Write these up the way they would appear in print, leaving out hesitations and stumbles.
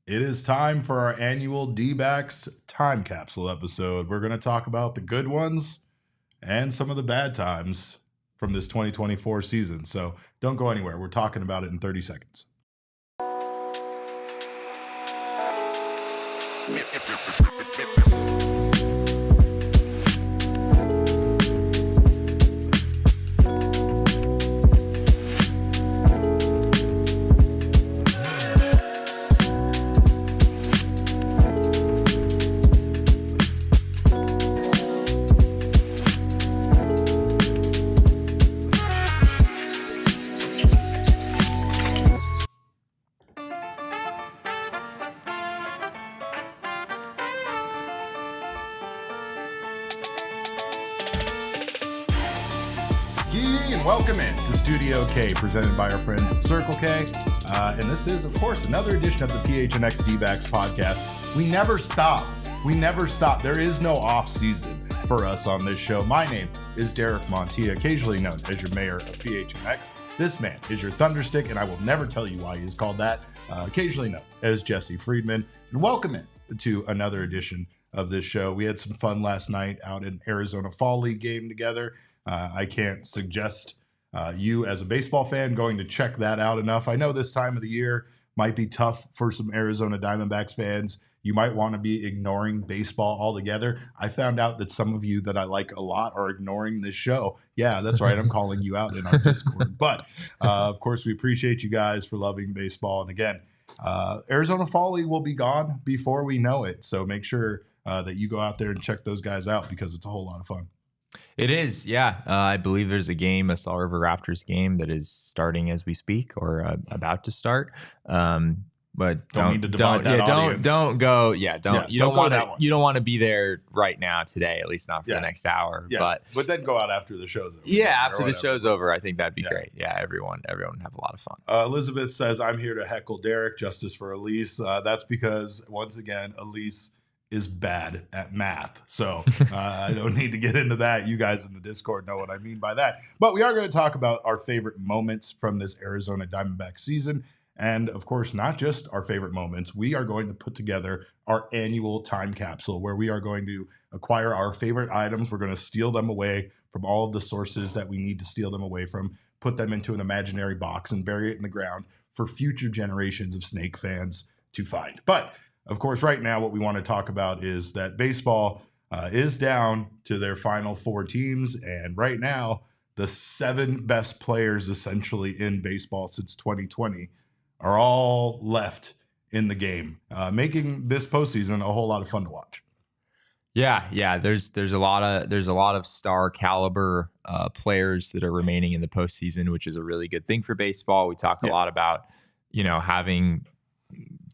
It is time for our annual D-backs time capsule episode. We're going to talk about the good ones and some of the bad times from this 2024 season. So don't go anywhere. We're talking about it in 30 seconds. Welcome in to Studio K, presented by our friends at Circle K. And this is, of course, another edition of the PHNX D-backs podcast. We never stop. We never stop. There is no off season for us on this show. My name is Derek Montia, occasionally known as your mayor of PHNX. This man is your thunderstick, and I will never tell you why he is called that. Occasionally known as Jesse Friedman. And welcome in to another edition of this show. We had some fun last night out in Arizona Fall League game together. I can't suggest you as a baseball fan going to check that out enough. I know this time of the year might be tough for some Arizona Diamondbacks fans. You might want to be ignoring baseball altogether. I found out that some of you that I like a lot are ignoring this show. Yeah, that's right. I'm calling you out in our Discord. But, of course, we appreciate you guys for loving baseball. And again, Arizona Fall League will be gone before we know it. So make sure that you go out there and check those guys out because it's a whole lot of fun. It is, yeah. I believe there's a game, a Saw River Raptors game that is starting as we speak or about to start. But don't go. Yeah, don't. You don't want to be there right now today, at least not for the next hour. Yeah, but then go out after the show's over. Yeah, after the show's over, I think that'd be great. Yeah, everyone have a lot of fun. Elizabeth says, "I'm here to heckle Derek. Justice for Elise." That's because once again, Elise is bad at math. So I don't need to get into that. You guys in the Discord know what I mean by that. But we are going to talk about our favorite moments from this Arizona Diamondbacks season. And of course, not just our favorite moments. We are going to put together our annual time capsule where we are going to acquire our favorite items. We're going to steal them away from all of the sources that we need to steal them away from, put them into an imaginary box and bury it in the ground for future generations of Snake fans to find. But of course, right now, what we want to talk about is that baseball is down to their final four teams. And right now, the 7 best players essentially in baseball since 2020 are all left in the game, making this postseason a whole lot of fun to watch. Yeah. There's a lot of star caliber players that are remaining in the postseason, which is a really good thing for baseball. We talk a lot about, having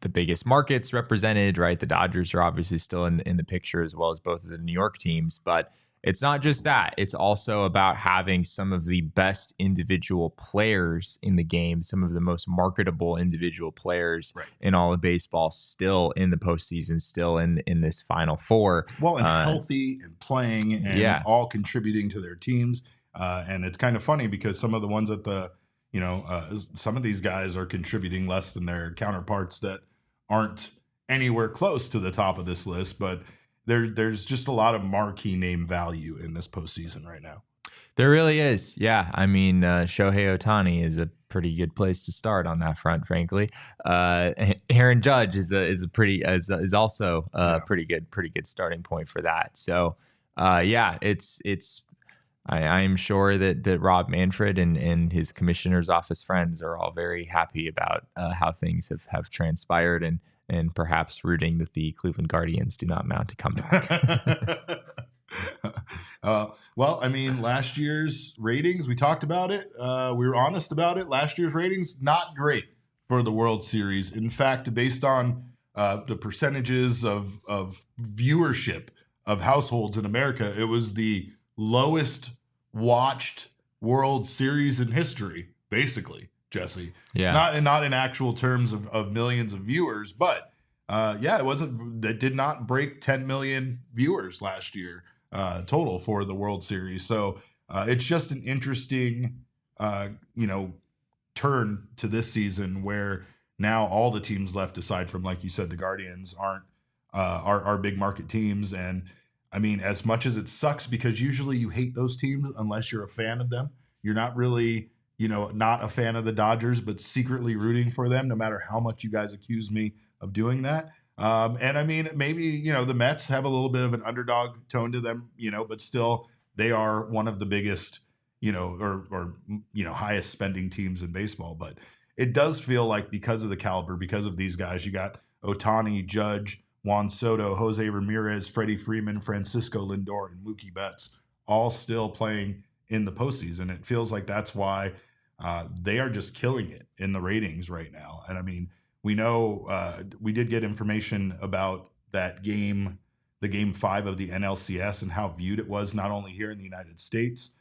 the biggest markets represented, right? The Dodgers are obviously still in the picture, as well as both of the New York teams. But it's not just that. It's also about having some of the best individual players in the game, some of the most marketable individual players in all of baseball still in the postseason, still in this Final Four. Well, and healthy and playing and all contributing to their teams. And it's kind of funny because some of the ones at the some of these guys are contributing less than their counterparts that aren't anywhere close to the top of this list, but there's just a lot of marquee name value in this postseason right now. There really is. Yeah. I mean, Shohei Ohtani is a pretty good place to start on that front, frankly. Aaron Judge is also a pretty good starting point for that. So, I'm sure that Rob Manfred and his commissioner's office friends are all very happy about how things have transpired and perhaps rooting that the Cleveland Guardians do not mount a comeback. Well, I mean, last year's ratings, we talked about it. We were honest about it. Last year's ratings, not great for the World Series. In fact, based on the percentages of viewership of households in America, it was the lowest watched World Series in history, basically, Jesse. Yeah. Not in actual terms of millions of viewers, but it did not break 10 million viewers last year total for the World Series. So it's just an interesting turn to this season where now all the teams left, aside from, like you said, the Guardians, aren't are big market teams. And I mean, as much as it sucks, because usually you hate those teams unless you're a fan of them. You're not really, not a fan of the Dodgers, but secretly rooting for them, no matter how much you guys accuse me of doing that. And I mean, maybe, the Mets have a little bit of an underdog tone to them, but still they are one of the biggest, or highest spending teams in baseball. But it does feel like, because of the caliber, because of these guys, you got Ohtani, Judge, Juan Soto, Jose Ramirez, Freddie Freeman, Francisco Lindor, and Mookie Betts, all still playing in the postseason. It feels like that's why they are just killing it in the ratings right now. And I mean, we know we did get information about that game, the Game 5 of the NLCS, and how viewed it was, not only here in the United States,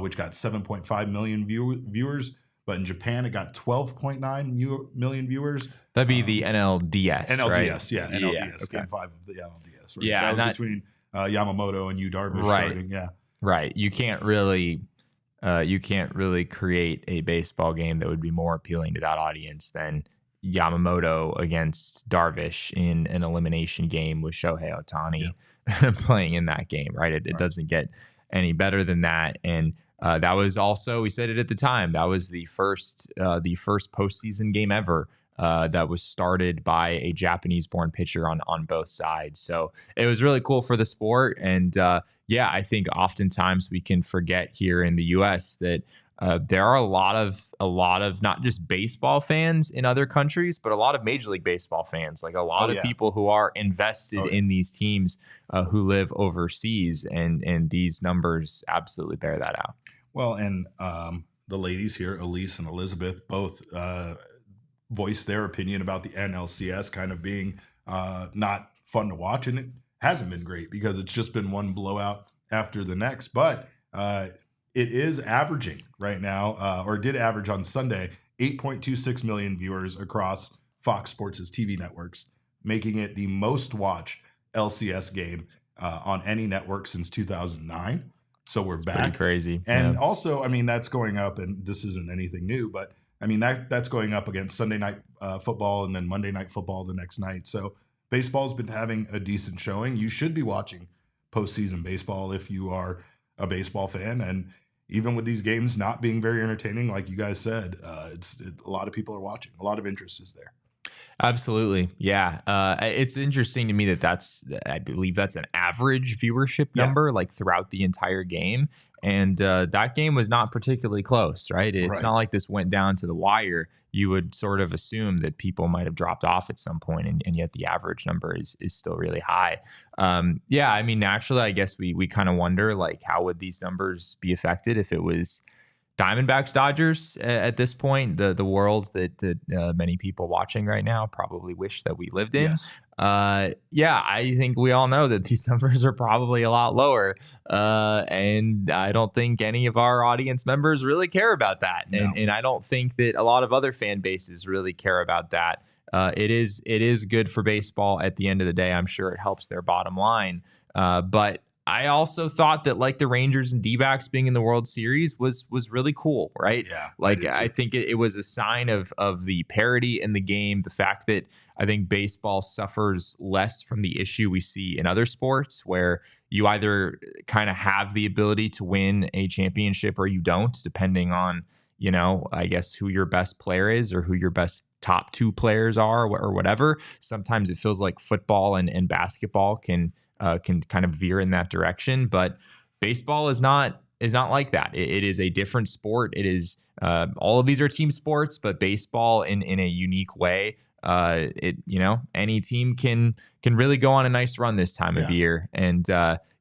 which got 7.5 million viewers, but in Japan it got 12.9 million viewers. That'd be the NLDS, NLDS, right? yeah, NLDS, yeah, okay. Game 5 of the NLDS. Right? Yeah, that was between Yamamoto and Yu Darvish starting. Yeah, right. You can't really create a baseball game that would be more appealing to that audience than Yamamoto against Darvish in an elimination game with Shohei Ohtani playing in that game, right? It doesn't get any better than that. And that was also, we said it at the time, that was the first postseason game ever that was started by a Japanese-born pitcher on both sides. So it was really cool for the sport. And I think oftentimes we can forget here in the U.S. that there are a lot of not just baseball fans in other countries, but a lot of Major League Baseball fans, like a lot of people who are invested in these teams who live overseas, and these numbers absolutely bear that out. Well, and the ladies here, Elise and Elizabeth, both voiced their opinion about the NLCS kind of being not fun to watch, and it hasn't been great because it's just been one blowout after the next. But it is averaging right now, or did average on Sunday, 8.26 million viewers across Fox Sports' TV networks, making it the most watched LCS game on any network since 2009. So we're back. Pretty crazy. And also, I mean, that's going up, and this isn't anything new, but I mean, that's going up against Sunday night football and then Monday night football the next night. So baseball's been having a decent showing. You should be watching postseason baseball if you are a baseball fan. And even with these games not being very entertaining, like you guys said, a lot of people are watching. A lot of interest is there. Absolutely. Yeah. It's interesting to me I believe that's an average viewership number, like throughout the entire game. And that game was not particularly close, right? It's not like this went down to the wire. You would sort of assume that people might have dropped off at some point, and yet the average number is still really high. I mean, naturally, I guess we kind of wonder, like, how would these numbers be affected if it was Diamondbacks, Dodgers at this point, the world that many people watching right now probably wish that we lived in. Yes. I think we all know that these numbers are probably a lot lower. And I don't think any of our audience members really care about that. No. And I don't think that a lot of other fan bases really care about that. It is good for baseball at the end of the day. I'm sure it helps their bottom line. But I also thought that, like, the Rangers and D-backs being in the World Series was really cool, right? Yeah. Like, I think it was a sign of the parity in the game, the fact that I think baseball suffers less from the issue we see in other sports, where you either kind of have the ability to win a championship or you don't, depending on, I guess, who your best player is or who your best top two players are or whatever. Sometimes it feels like football and basketball can kind of veer in that direction, but baseball is not like that. It is a different sport. It is all of these are team sports, but baseball in a unique way. Any team can really go on a nice run this time of year. And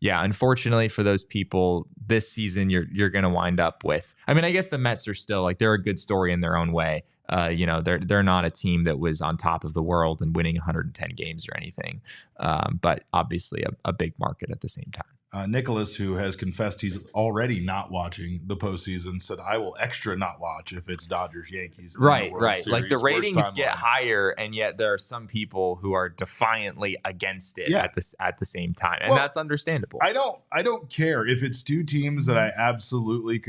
unfortunately for those people this season, you're going to wind up with, I mean, I guess the Mets are still, like, they're a good story in their own way. They're not a team that was on top of the world and winning 110 games or anything. But obviously a big market at the same time. Nicholas, who has confessed he's already not watching the postseason, said, "I will extra not watch if it's Dodgers Yankees." Right. Like, the ratings get higher, and yet there are some people who are defiantly against it at the same time, and that's understandable. I don't care if it's two teams that I absolutely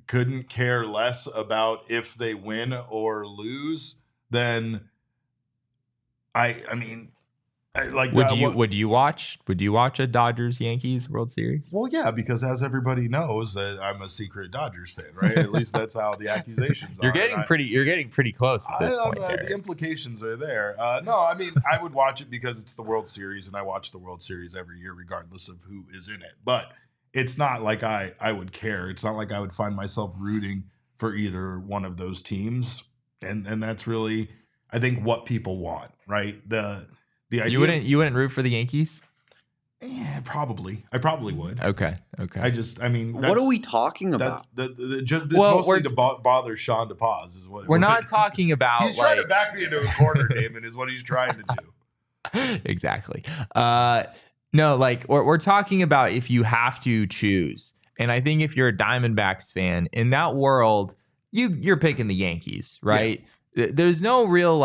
couldn't care less about if they win or lose. Then I mean, like would you watch a Dodgers Yankees World Series? Well, yeah, because as everybody knows that I'm a secret Dodgers fan, right? At least that's how the accusations you're are. You're getting pretty close at this point. The implications are there. No, I mean, I would watch it because it's the World Series, and I watch the World Series every year, regardless of who is in it. But it's not like I would care. It's not like I would find myself rooting for either one of those teams, and that's really, I think, what people want, right? The idea, you wouldn't root for the Yankees? Yeah, probably. I probably would. Okay. I mean, what are we talking about? It's mostly to bother Sean to pause. Is what we're not talking about. He's trying to back me into a corner, Damon. Is what he's trying to do. Exactly. No, like we're talking about if you have to choose, and I think if you're a Diamondbacks fan in that world, you're picking the Yankees, right? Yeah. There's no real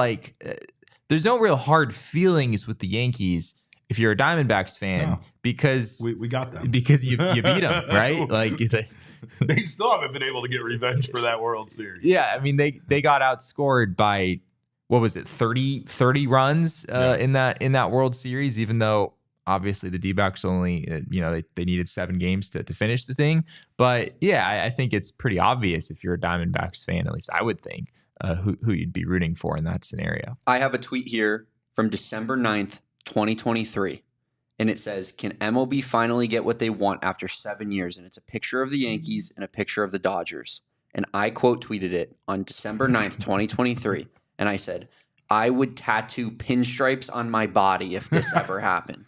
hard feelings with the Yankees if you're a Diamondbacks fan, because we got them, because you beat them, right? Like they still haven't been able to get revenge for that World Series. Yeah, I mean they got outscored by, what was it, 30 runs in that World Series, even though obviously the D-backs only they needed 7 games to finish the thing. But yeah, I think it's pretty obvious if you're a Diamondbacks fan, at least I would think, who you'd be rooting for in that scenario. I have a tweet here from December 9th, 2023. And it says, can MLB finally get what they want after 7 years? And it's a picture of the Yankees and a picture of the Dodgers. And I quote tweeted it on December 9th, 2023. And I said, I would tattoo pinstripes on my body if this ever happened.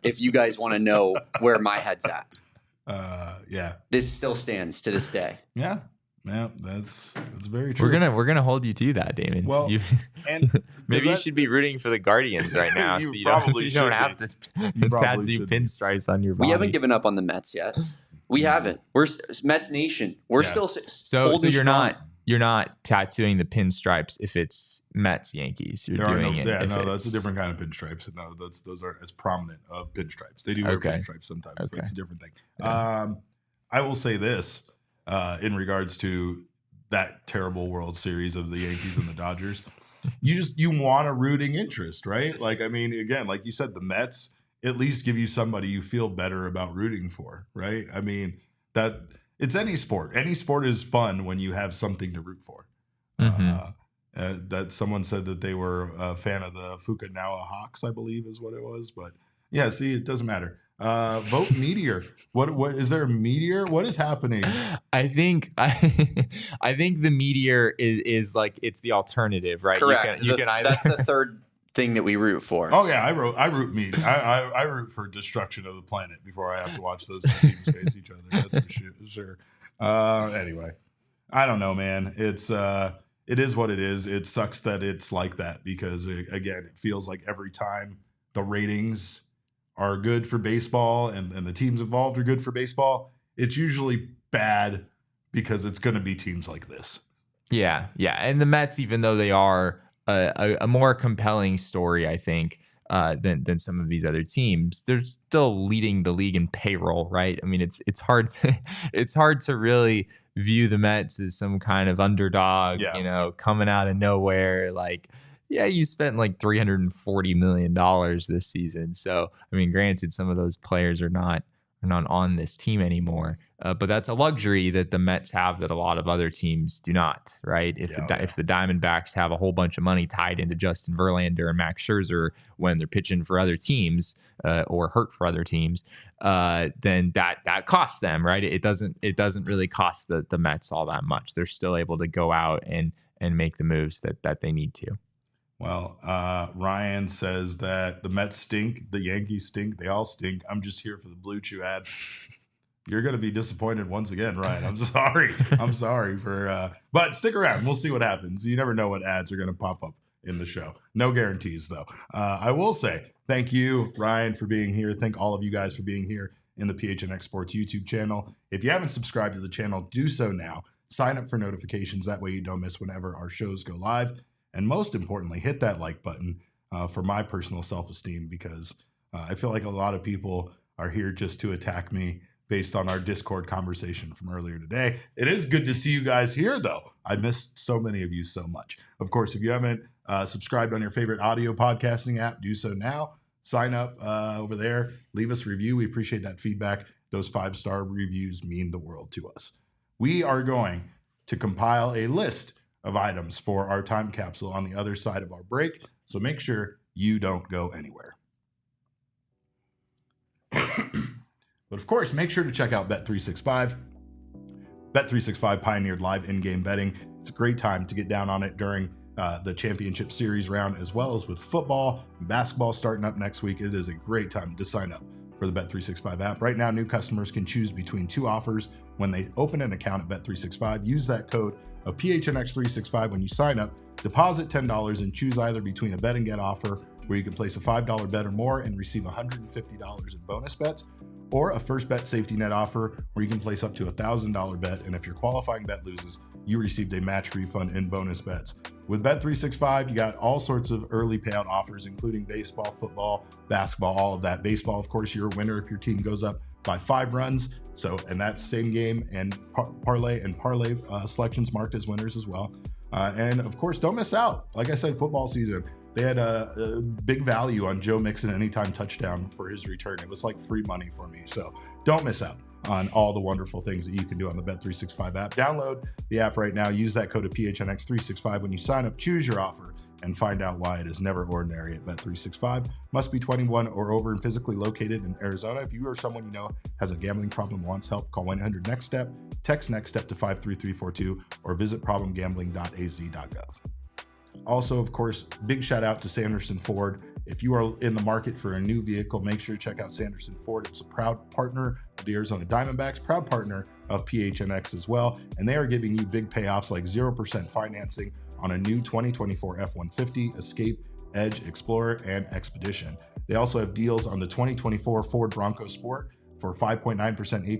If you guys want to know where my head's at. Yeah. This still stands to this day. Yeah. Yeah, that's very true. We're gonna hold you to that, Damon. Well, maybe you should be rooting for the Guardians right now, so you don't have to tattoo pinstripes on your body. We haven't given up on the Mets yet. We haven't. We're Mets Nation. We're still so you're not tattooing the pinstripes if it's Mets Yankees. You're doing it. Yeah, no, that's a different kind of pinstripes. No, those aren't as prominent of pinstripes. They do wear pinstripes sometimes, but it's a different thing. Yeah. I will say this. In regards to that terrible World Series of the Yankees and the Dodgers, you want a rooting interest, right? Like, I mean, again, like you said, the Mets at least give you somebody you feel better about rooting for, right? I mean, that it's any sport. Any sport is fun when you have something to root for. Mm-hmm. That someone said that they were a fan of the Fukunaga Hawks, I believe is what it was. But yeah, see, it doesn't matter. Vote Meteor. What is there a Meteor? What is happening? I think the Meteor is like, it's the alternative, right? Correct. You can either... That's the third thing that we root for. Oh yeah, I root Meteor. I root for destruction of the planet before I have to watch those two teams face each other. That's for sure. Anyway, I don't know, man. It is what it is. It sucks that it's like that because again, it feels like every time the ratings are good for baseball and the teams involved are good for baseball, it's usually bad because it's going to be teams like this. Yeah. And the Mets, even though they are a more compelling story, I think, than some of these other teams, they're still leading the league in payroll, right? I mean, it's hard to really view the Mets as some kind of underdog, coming out of nowhere, like. Yeah, you spent like $340 million this season. So, I mean, granted, some of those players are not on this team anymore. But that's a luxury that the Mets have that a lot of other teams do not, right? If the Diamondbacks have a whole bunch of money tied into Justin Verlander and Max Scherzer when they're pitching for other teams or hurt for other teams, then that costs them, right? It doesn't really cost the Mets all that much. They're still able to go out and make the moves that they need to. Well, Ryan says that the Mets stink, the Yankees stink, they all stink. I'm just here for the Blue Chew ad. You're going to be disappointed once again, Ryan. I'm sorry. But stick around. We'll see what happens. You never know what ads are going to pop up in the show. No guarantees, though. I will say thank you, Ryan, for being here. Thank all of you guys for being here in the PHNX Sports YouTube channel. If you haven't subscribed to the channel, do so now. Sign up for notifications. That way you don't miss whenever our shows go live. And most importantly, hit that like button for my personal self-esteem, because I feel like a lot of people are here just to attack me based on our Discord conversation from earlier today. It is good to see you guys here, though. I missed so many of you so much. Of course, if you haven't subscribed on your favorite audio podcasting app, do so now. Sign up over there. Leave us a review. We appreciate that feedback. Those 5-star reviews mean the world to us. We are going to compile a list of items for our time capsule on the other side of our break. So make sure you don't go anywhere. But of course, make sure to check out Bet365. Bet365 pioneered live in-game betting. It's a great time to get down on it during the championship series round, as well as with football and basketball starting up next week. It is a great time to sign up for the Bet365 app. Right now, new customers can choose between 2 offers when they open an account at Bet365. Use that code of PHNX365 when you sign up. Deposit $10 and choose either between a bet and get offer where you can place a $5 bet or more and receive $150 in bonus bets, or a first bet safety net offer where you can place up to $1,000 bet, and if your qualifying bet loses, you received a match refund in bonus bets. With Bet365, you got all sorts of early payout offers, including baseball, football, basketball, all of that. Baseball, of course, you're a winner if your team goes up by 5 runs. So, and that's same game and parlay selections marked as winners as well. And of course, don't miss out. Like I said, football season, they had a big value on Joe Mixon anytime touchdown for his return. It was like free money for me. So don't miss out on all the wonderful things that you can do on the Bet365 app. Download the app right now. Use that code of PHNX365 when you sign up. Choose your offer and find out why it is never ordinary at Bet365. Must be 21 or over and physically located in Arizona. If you or someone you know has a gambling problem and wants help, call 1-800-NEXT-STEP, text NEXT STEP to 53342, or visit problemgambling.az.gov. Also, of course, big shout out to Sanderson Ford. If you are in the market for a new vehicle, make sure to check out Sanderson Ford. It's a proud partner of the Arizona Diamondbacks, proud partner of PHNX as well. And they are giving you big payoffs like 0% financing on a new 2024 F-150, Escape, Edge, Explorer, and Expedition. They also have deals on the 2024 Ford Bronco Sport for 5.9%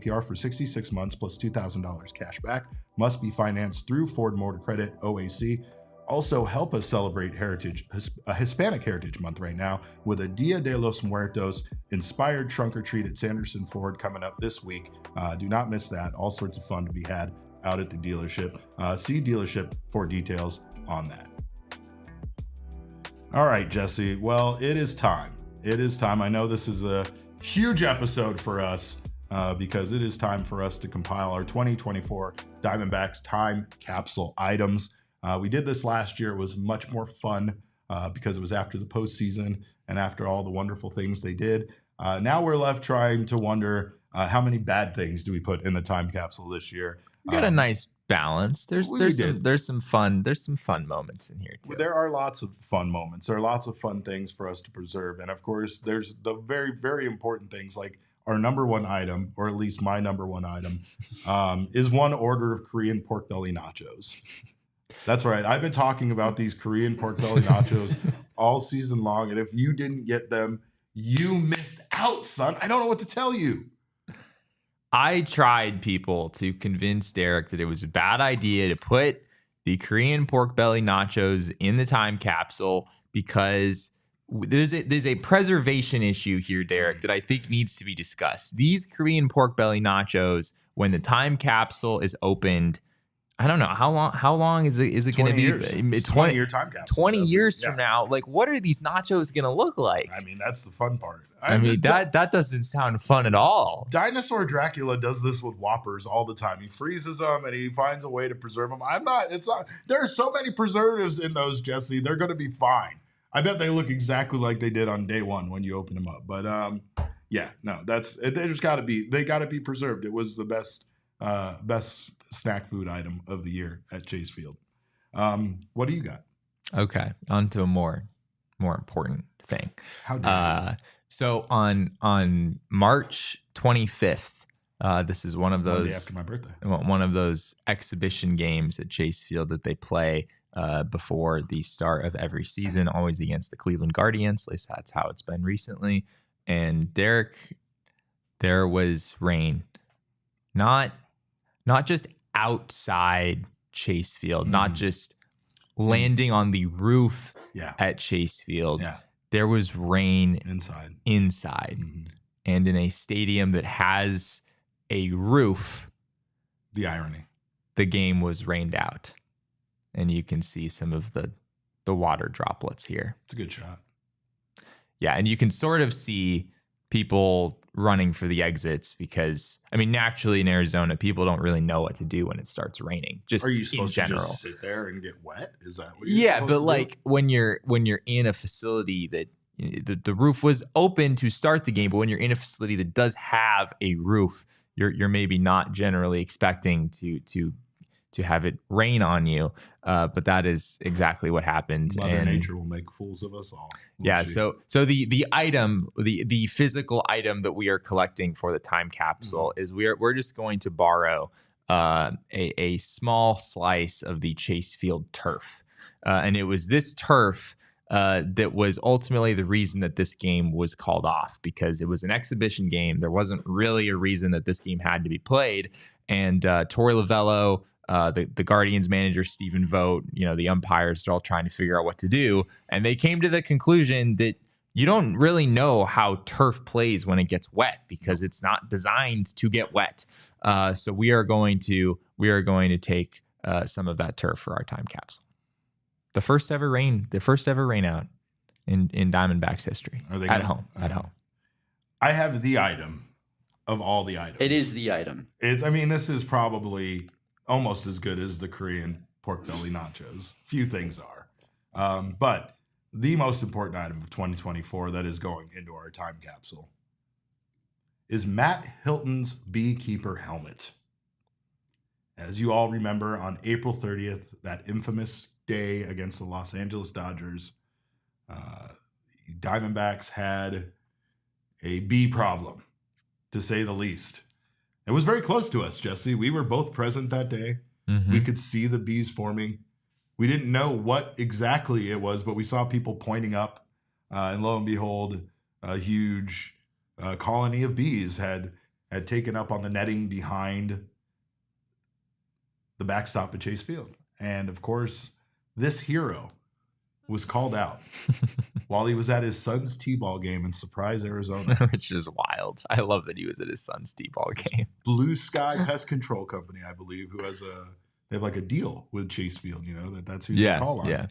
APR for 66 months plus $2,000 cash back. Must be financed through Ford Motor Credit, OAC. Also, help us celebrate Hispanic Heritage Month right now with a Dia de los Muertos inspired trunk or treat at Sanderson Ford coming up this week. Do not miss that. All sorts of fun to be had out at the dealership. See dealership for details on that. All right, Jesse. Well, it is time. It is time. I know this is a huge episode for us because it is time for us to compile our 2024 Diamondbacks time capsule items. We did this last year. It was much more fun because it was after the postseason and after all the wonderful things they did. Now we're left trying to wonder how many bad things do we put in the time capsule this year. We got a nice balance. There's some fun moments in here too. There are lots of fun moments. There are lots of fun things for us to preserve, and of course, there's the very, very important things like our number one item, or at least my number one item, is one order of Korean pork belly nachos. That's right. I've been talking about these Korean pork belly nachos all season long, and if you didn't get them, you missed out, son. I don't know what to tell you. I tried, people, to convince Derek that it was a bad idea to put the Korean pork belly nachos in the time capsule because there's a preservation issue here, Derek, that I think needs to be discussed. These Korean pork belly nachos, when the time capsule is opened, I don't know how long is it going to be? It's 20-year time capsule. 20 years from now, like, what are these nachos going to look like? I mean, that's the fun part. That doesn't sound fun at all. Dinosaur Dracula does this with Whoppers all the time. He freezes them and he finds a way to preserve them. There are so many preservatives in those, Jesse. They're going to be fine. I bet they look exactly like they did on day one when you open them up. But they got to be preserved. It was the best snack food item of the year at Chase Field. What do you got? Okay, on to a more important thing. How dare you? So on March 25th, this is one of those Monday after my birthday. One of those exhibition games at Chase Field that they play before the start of every season, always against the Cleveland Guardians. At least that's how it's been recently. And Derek, there was rain, not just outside Chase Field, not just landing on the roof at Chase Field. Yeah. There was rain inside. And in a stadium that has a roof, The irony. the game was rained out. And you can see some of the water droplets here. It's a good shot. Yeah, and you can sort of see people running for the exits because, I mean, naturally in Arizona, people don't really know what to do when it starts raining. Just are you supposed in general. to just sit there and get wet? Is that what you're supposed but to like do? when you're in a facility that the roof was open to start the game, but when you're in a facility that does have a roof, you're maybe not generally expecting to have it rain on you. But that is exactly what happened. Mother Nature will make fools of us all. Yeah. So the item, the physical item that we are collecting for the time capsule is we're just going to borrow a small slice of the Chase Field turf. And it was this turf that was ultimately the reason that this game was called off, because it was an exhibition game. There wasn't really a reason that this game had to be played. And Torey Lovullo, the Guardians manager, Stephen Vogt, the umpires, they're all trying to figure out what to do. And they came to the conclusion that you don't really know how turf plays when it gets wet because it's not designed to get wet. So we are going to take some of that turf for our time capsule. The first ever rain out in Diamondbacks history. Are they at gonna- home? I have the item of all the items. It is the item. This is probably almost as good as the Korean pork belly nachos. Few things are. But the most important item of 2024 that is going into our time capsule is Matt Hilton's beekeeper helmet. As you all remember, on April 30th, that infamous day against the Los Angeles Dodgers, Diamondbacks had a bee problem, to say the least. It was very close to us, Jesse. We were both present that day. Mm-hmm. We could see the bees forming. We didn't know what exactly it was, but we saw people pointing up, and lo and behold, a huge colony of bees had taken up on the netting behind the backstop at Chase Field. And of course, this hero was called out while he was at his son's t-ball game in Surprise, Arizona. Which is wild. I love that he was at his son's t-ball game. Blue Sky Pest Control Company, I believe, who has they have like a deal with Chase Field, that's who they call on. Yeah.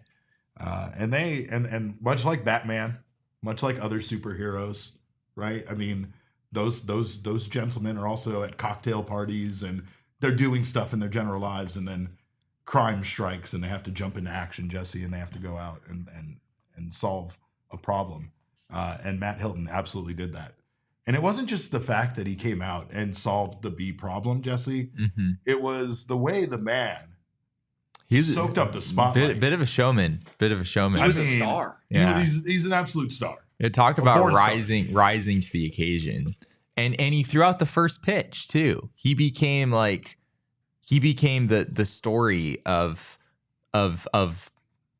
And much like Batman, much like other superheroes, right? I mean, those gentlemen are also at cocktail parties and they're doing stuff in their general lives, and then crime strikes and they have to jump into action, Jesse, and they have to go out and solve a problem. And Matt Hilton absolutely did that. And it wasn't just the fact that he came out and solved the bee problem, Jesse. Mm-hmm. It was the way the man He's soaked up the spotlight. Bit of a showman. He was a star. Yeah. He's an absolute star. Talk about born rising to the occasion. And he threw out the first pitch too. He became the story of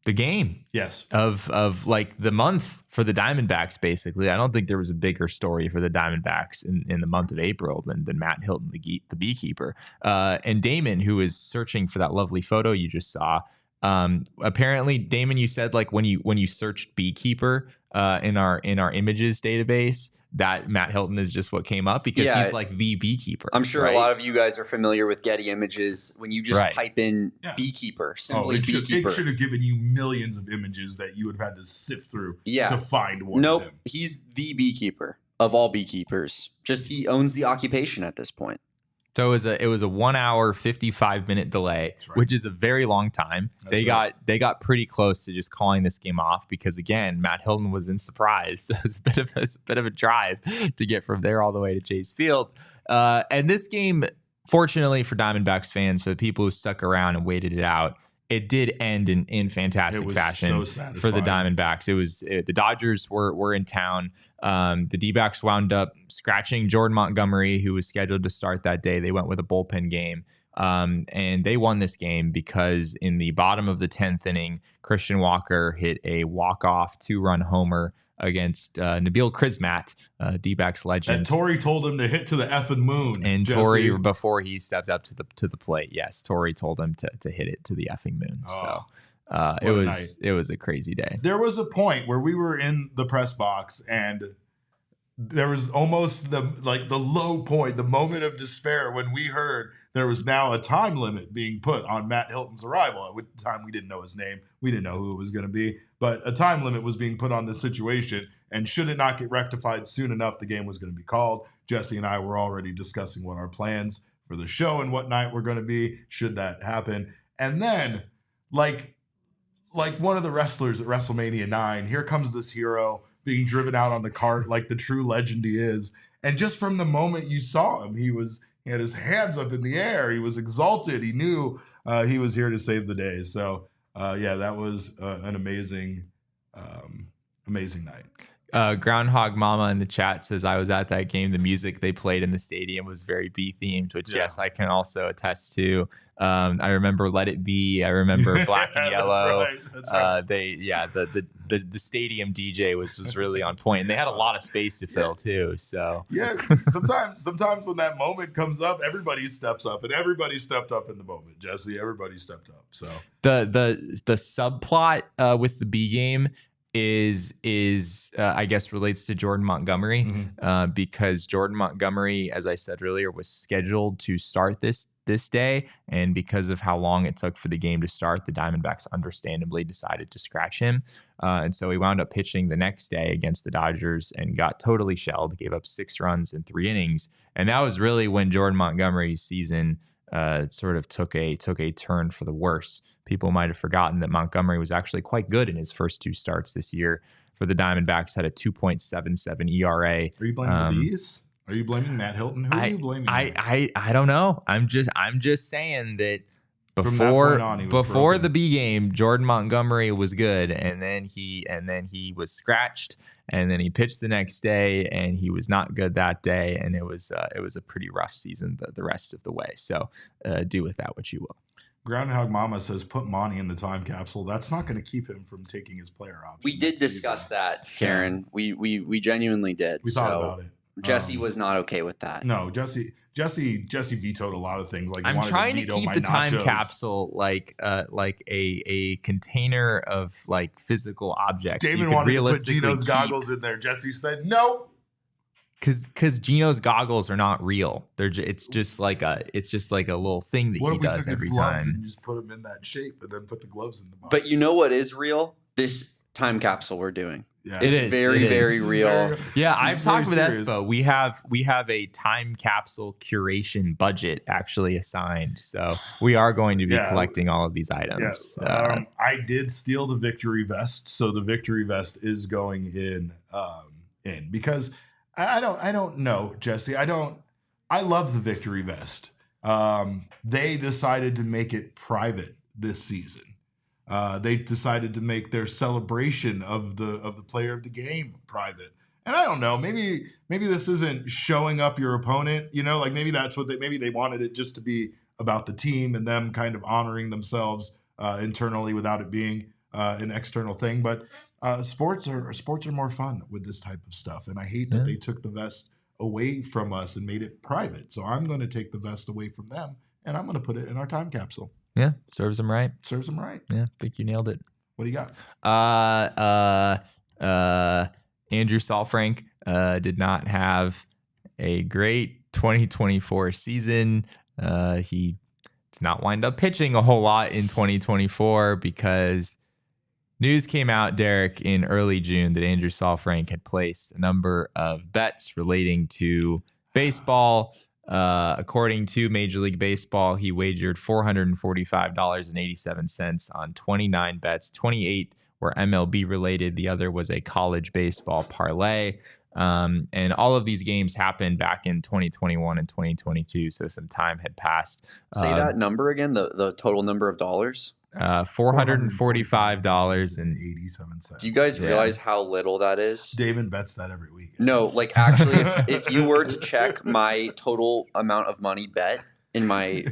the game. Yes. Of like the month for the Diamondbacks, basically. I don't think there was a bigger story for the Diamondbacks in the month of April than Matt Hilton, the beekeeper. And Damon, who is searching for that lovely photo you just saw. Apparently, Damon, you said like when you searched beekeeper in our images database, that Matt Hilton is just what came up because he's like the beekeeper. I'm sure right? a lot of you guys are familiar with Getty Images. When you just type in beekeeper, simply beekeeper. It should have given you millions of images that you would have had to sift through to find one of them. He's the beekeeper of all beekeepers. Just he owns the occupation at this point. So it was a 1 hour, 55-minute delay, which is a very long time. They got pretty close to just calling this game off because again, Matt Hilton was in Surprise. So it's a bit of a drive to get from there all the way to Chase Field. And this game, fortunately for Diamondbacks fans, for the people who stuck around and waited it out, it did end in fantastic fashion for the Diamondbacks. The Dodgers were in town. The D-backs wound up scratching Jordan Montgomery, who was scheduled to start that day. They went with a bullpen game, and they won this game because in the bottom of the 10th inning, Christian Walker hit a walk-off 2-run homer against Nabil Crismatt, D-backs legend. And Torey told him to hit to the effing moon. And Torey, before he stepped up to the plate, yes, Torey told him to hit it to the effing moon. So it was a crazy day. There was a point where we were in the press box and there was almost the low point, the moment of despair when we heard there was now a time limit being put on Matt Hilton's arrival. At the time, we didn't know his name. We didn't know who it was going to be. But a time limit was being put on this situation. And should it not get rectified soon enough, the game was going to be called. Jesse and I were already discussing what our plans for the show and what night were going to be, should that happen. And then, like one of the wrestlers at WrestleMania 9, here comes this hero being driven out on the cart like the true legend he is. And just from the moment you saw him, he had his hands up in the air. He was exalted. He knew he was here to save the day. So, that was an amazing night. Groundhog Mama in the chat says, I was at that game. The music they played in the stadium was very bee themed, which yes, I can also attest to. I remember Let It Be. I remember Black and Yellow. That's right. The stadium DJ was really on point. And they had a lot of space to fill too. So yeah, sometimes when that moment comes up, everybody steps up, and everybody stepped up in the moment. Jesse, everybody stepped up. So the subplot with the B game is I guess relates to Jordan Montgomery, because Jordan Montgomery, as I said earlier, was scheduled to start this day, and because of how long it took for the game to start, the Diamondbacks understandably decided to scratch him, and so he wound up pitching the next day against the Dodgers and got totally shelled, gave up 6 runs in 3 innings, and that was really when Jordan Montgomery's season sort of took a turn for the worse. People might have forgotten that Montgomery was actually quite good in his first 2 starts this year for the Diamondbacks, had a 2.77 ERA. Are you blaming the bees? Are you blaming Matt Hilton? Who are you blaming? I don't know. I'm just saying that before the B game, Jordan Montgomery was good, and then he was scratched, and then he pitched the next day, and he was not good that day, and it was a pretty rough season the rest of the way. So do with that what you will. Groundhog Mama says, put Monty in the time capsule. That's not going to keep him from taking his player option. We did discuss that, Karen. We genuinely did. We thought about it. Jesse was not okay with that. No, Jesse vetoed a lot of things. Like, I'm trying to keep the time capsule like a container of like physical objects. Damon wanted to put Gino's goggles in there. Jesse said no. Because Gino's goggles are not real. It's just like a little thing that he does every time. And just put them in that shape and then put the gloves in the box. But you know what is real? This time capsule we're doing. Yeah, it's very real. Yeah, I've talked with Espo. We have a time capsule curation budget actually assigned, so we are going to be collecting all of these items. Yeah. I did steal the victory vest, so the victory vest is going in because I don't know, Jesse. I love the victory vest. They decided to make it private this season. They decided to make their celebration of the player of the game private. And I don't know, maybe this isn't showing up your opponent, like maybe that's what maybe they wanted it just to be about the team and them kind of honoring themselves internally without it being an external thing. But sports are more fun with this type of stuff. And I hate that they took the vest away from us and made it private. So I'm going to take the vest away from them and I'm going to put it in our time capsule. Yeah, serves him right. Yeah, I think you nailed it. What do you got? Andrew Saalfrank did not have a great 2024 season. He did not wind up pitching a whole lot in 2024 because news came out, Derek, in early June that Andrew Saalfrank had placed a number of bets relating to baseball. According to Major League Baseball, he wagered $445.87 on 29 bets. 28 were MLB related. The other was a college baseball parlay. And all of these games happened back in 2021 and 2022. So some time had passed. Say that number again, the total number of dollars. $445.87. Do you guys realize how little that is? Damon bets that every week. No, like actually, if you were to check my total amount of money bet in my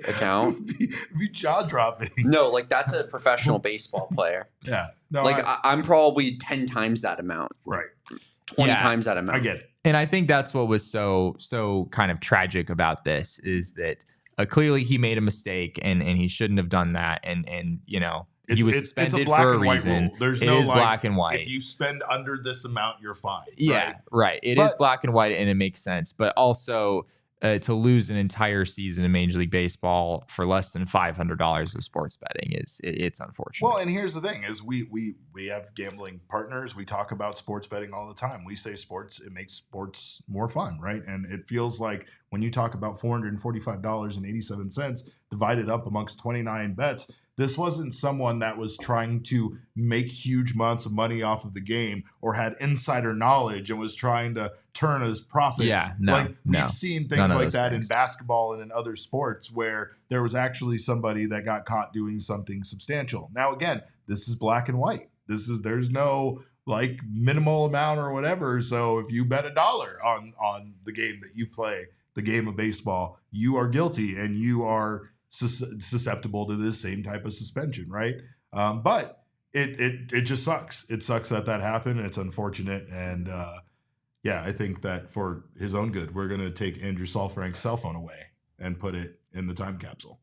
account, be jaw dropping. No, like that's a professional baseball player. Yeah, no, like I'm probably 10 times that amount. Right, 20 times that amount. I get it. And I think that's what was so kind of tragic about this is that. Clearly he made a mistake and he shouldn't have done that. And He was suspended for a reason. There's it no is black and white. If you spend under this amount, you're fine. Yeah, right. It is black and white, and it makes sense. But also, to lose an entire season in Major League Baseball for less than $500 of sports betting it's unfortunate. Well, and here's the thing: is we have gambling partners. We talk about sports betting all the time. We say it makes sports more fun, right? And it feels like when you talk about $445.87 divided up amongst 29 bets. This wasn't someone that was trying to make huge amounts of money off of the game or had insider knowledge and was trying to turn his profit. Yeah, no, we've seen things like that in basketball and in other sports where there was actually somebody that got caught doing something substantial. Now, again, this is black and white. There's no like minimal amount or whatever. So if you bet $1 on the game that you play, the game of baseball, you are guilty and you are susceptible to this same type of suspension, right? But it just sucks. It sucks that happened. It's unfortunate, and I think that for his own good, we're gonna take Andrew Saalfrank's cell phone away and put it in the time capsule.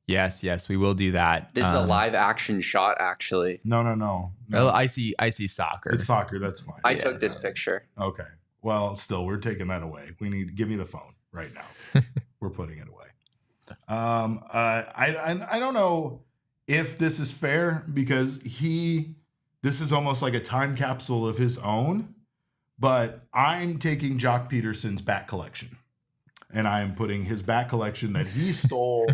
Yes, we will do that. This is a live action shot, actually. No. Oh, I see soccer. It's soccer. That's fine. I took this picture. Okay. Well, still, we're taking that away. Give me the phone right now. We're putting it away. I don't know if this is fair because this is almost like a time capsule of his own, but I'm taking Joc Pederson's bat collection and I am putting his bat collection that he stole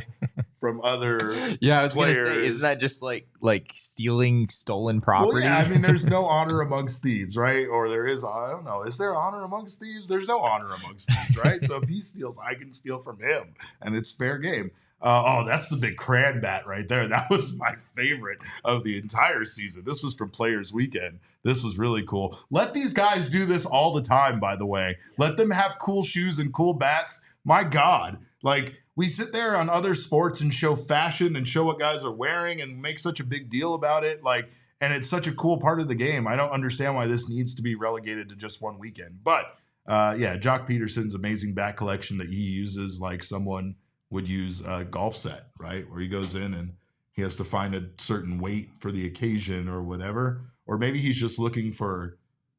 from other I was players. Gonna say, isn't that just like stealing stolen property? Well, yeah, I mean, there's no honor amongst thieves, right? Or there is, I don't know. Is there honor amongst thieves? There's no honor amongst thieves, right? So if he steals, I can steal from him, and it's fair game. That's the big crayon bat right there. That was my favorite of the entire season. This was from Players Weekend. This was really cool. Let these guys do this all the time, by the way. Let them have cool shoes and cool bats. My God. Like, we sit there on other sports and show fashion and show what guys are wearing and make such a big deal about it. Like, and it's such a cool part of the game. I don't understand why this needs to be relegated to just one weekend. But, Joc Pederson's amazing bat collection that he uses like someone would use a golf set, right? Where he goes in and he has to find a certain weight for the occasion or whatever. Or maybe he's just looking for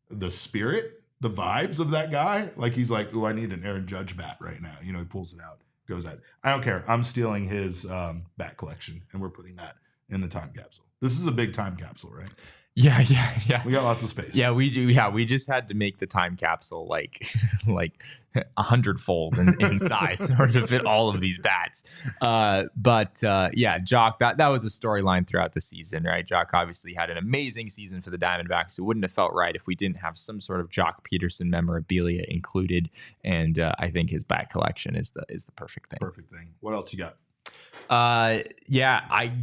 the spirit, the vibes of that guy. Like he's like, ooh, I need an Aaron Judge bat right now. He pulls it out, goes at. I don't care. I'm stealing his bat collection and we're putting that in the time capsule. This is a big time capsule, right? Yeah. We got lots of space. Yeah, we do. Yeah, we just had to make the time capsule like 100-fold in size in order to fit all of these bats. Joc, that was a storyline throughout the season, right? Joc obviously had an amazing season for the Diamondbacks. It wouldn't have felt right if we didn't have some sort of Joc Pederson memorabilia included. And I think his bat collection is the perfect thing. Perfect thing. What else you got? I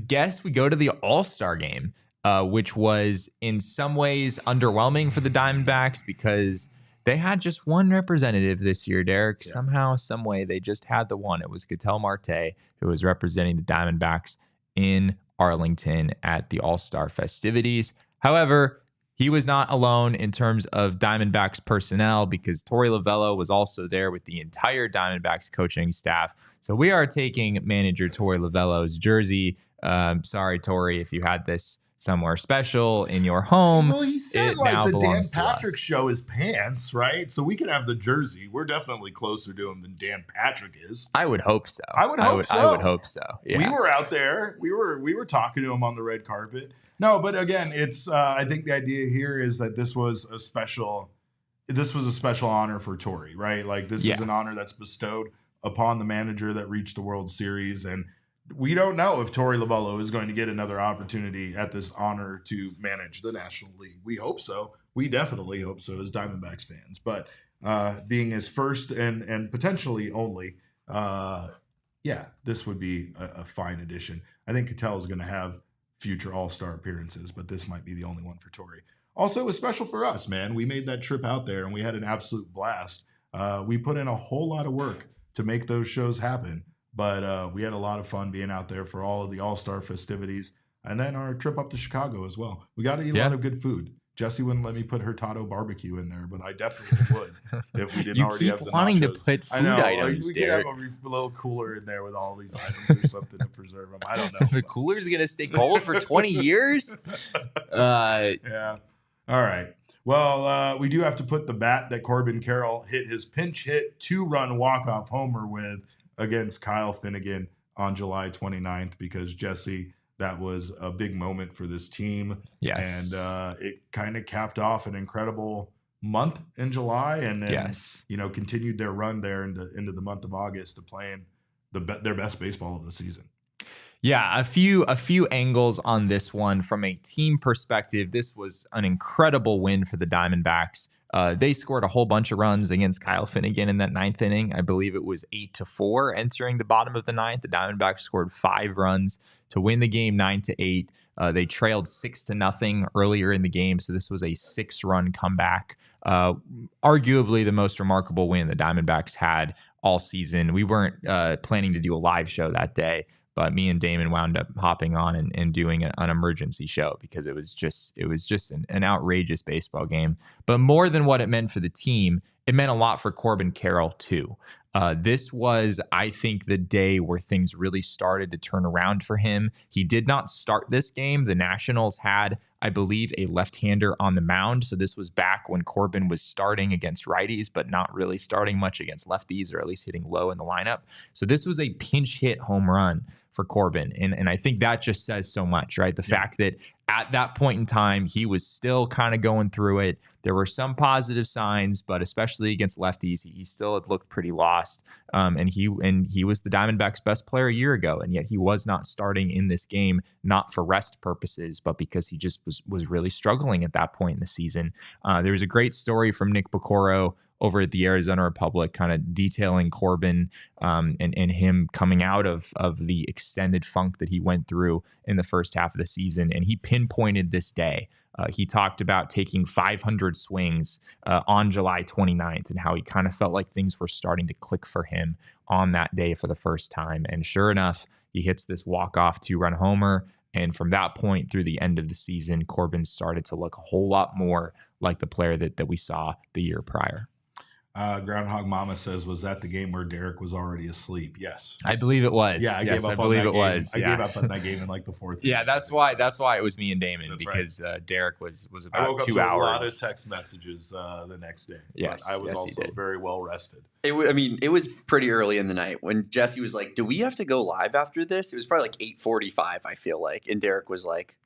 guess we go to the All-Star game. Which was in some ways underwhelming for the Diamondbacks because they had just one representative this year, Derek. Yeah. Somehow, some way, they just had the one. It was Ketel Marte, who was representing the Diamondbacks in Arlington at the All-Star festivities. However, he was not alone in terms of Diamondbacks personnel because Torey Lovullo was also there with the entire Diamondbacks coaching staff. So we are taking manager Torey Lovullo's jersey. Sorry, Torey, if you had this somewhere special in your home. Well, he said like the Dan Patrick show is pants, right? So we can have the jersey. We're definitely closer to him than Dan Patrick is. I would hope so. I would hope so. Yeah. We were out there. We were talking to him on the red carpet. No, but again, it's I think the idea here is that this was a special honor for Torey, right? Like this is an honor that's bestowed upon the manager that reached the World Series, and we don't know if Torey Lovullo is going to get another opportunity at this honor to manage the National League. We hope so. We definitely hope so as Diamondbacks fans. But being his first and potentially only, this would be a fine addition. I think Ketel is going to have future All-Star appearances, but this might be the only one for Torey. Also, it was special for us, man. We made that trip out there, and we had an absolute blast. We put in a whole lot of work to make those shows happen. But we had a lot of fun being out there for all of the All-Star festivities and then our trip up to Chicago as well. We got to eat a lot of good food. Jesse wouldn't let me put Hurtado barbecue in there, but I definitely would if we didn't already have the nachos. You keep wanting to put food items, we Derek. could have a little cooler in there with all these items or something to preserve them. I don't know. The cooler's going to stay cold for 20 years? Yeah. All right. Well, we do have to put the bat that Corbin Carroll hit his pinch hit 2-run walk-off homer with against Kyle Finnegan on July 29th because, Jesse, that was a big moment for this team. Yes. And it kind of capped off an incredible month in July and then, continued their run there into the month of August to playing their best baseball of the season. Yeah, a few angles on this one. From a team perspective, this was an incredible win for the Diamondbacks. They scored a whole bunch of runs against Kyle Finnegan in that 9th inning. I believe it was 8-4 entering the bottom of the 9th. The Diamondbacks scored 5 runs to win the game 9-8. They trailed 6-0 earlier in the game, so this was a 6-run comeback. Arguably the most remarkable win the Diamondbacks had all season. We weren't planning to do a live show that day, but me and Damon wound up hopping on and doing an emergency show because it was just an outrageous baseball game. But more than what it meant for the team, it meant a lot for Corbin Carroll too. This was, I think, the day where things really started to turn around for him. He did not start this game. The Nationals had, I believe, a left-hander on the mound. So this was back when Corbin was starting against righties, but not really starting much against lefties, or at least hitting low in the lineup. So this was a pinch hit home run for Corbin. And I think that just says so much, right? The fact that at that point in time, he was still kind of going through it. There were some positive signs, but especially against lefties, he still had looked pretty lost. And he was the Diamondbacks' best player a year ago, and yet he was not starting in this game, not for rest purposes, but because he just was really struggling at that point in the season. There was a great story from Nick Pecoro over at the Arizona Republic, kind of detailing Corbin and him coming out of the extended funk that he went through in the first half of the season. And he pinpointed this day. He talked about taking 500 swings on July 29th and how he kind of felt like things were starting to click for him on that day for the first time. And sure enough, he hits this walk-off 2-run homer. And from that point through the end of the season, Corbin started to look a whole lot more like the player that we saw the year prior. Groundhog Mama says, was that the game where Derek was already asleep? Yes. I believe it was. Yeah, I gave up on that game. I gave up on that game in like the 4th. Yeah, that's why it was me and Damon. That's because right. Derek was about 2 hours. I woke up to a lot of text messages the next day. Yes, I was also very well rested. It was pretty early in the night when Jesse was like, do we have to go live after this? It was probably like 8:45, I feel like. And Derek was like,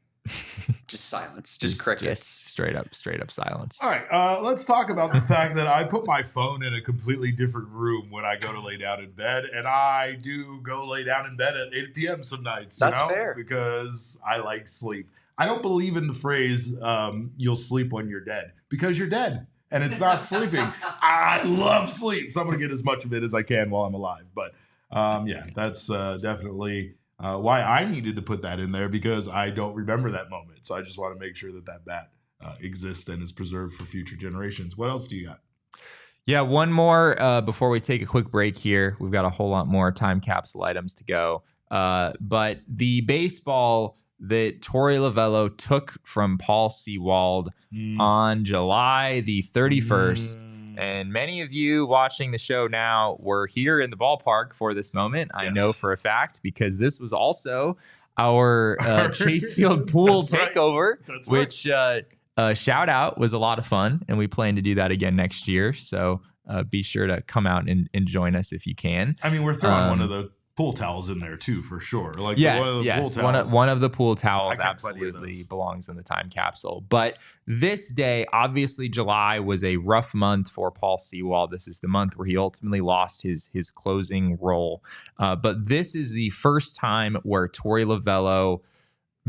just silence, just crickets. Just straight up silence. All right, let's talk about the fact that I put my phone in a completely different room when I go to lay down in bed, and I do go lay down in bed at 8 p.m. some nights. That's fair. Because I like sleep. I don't believe in the phrase, you'll sleep when you're dead, because you're dead, and it's not sleeping. I love sleep, so I'm going to get as much of it as I can while I'm alive. But that's definitely why I needed to put that in there, because I don't remember that moment. So I just want to make sure that bat exists and is preserved for future generations. What else do you got? Yeah, one more before we take a quick break here. We've got a whole lot more time capsule items to go. But the baseball that Torey Lovullo took from Paul Sewald on July the 31st. And many of you watching the show now were here in the ballpark for this moment. Yes. I know for a fact, because this was also our Chase Field pool takeover, right. Which shout out was a lot of fun. And we plan to do that again next year. So be sure to come out and join us if you can. I mean, we're throwing one of the pool towels in there too, for sure. Like yes. One of the pool towels absolutely belongs in the time capsule. But this day, obviously, July was a rough month for Paul Sewald. This is the month where he ultimately lost his closing role. But this is the first time where Torey Lovullo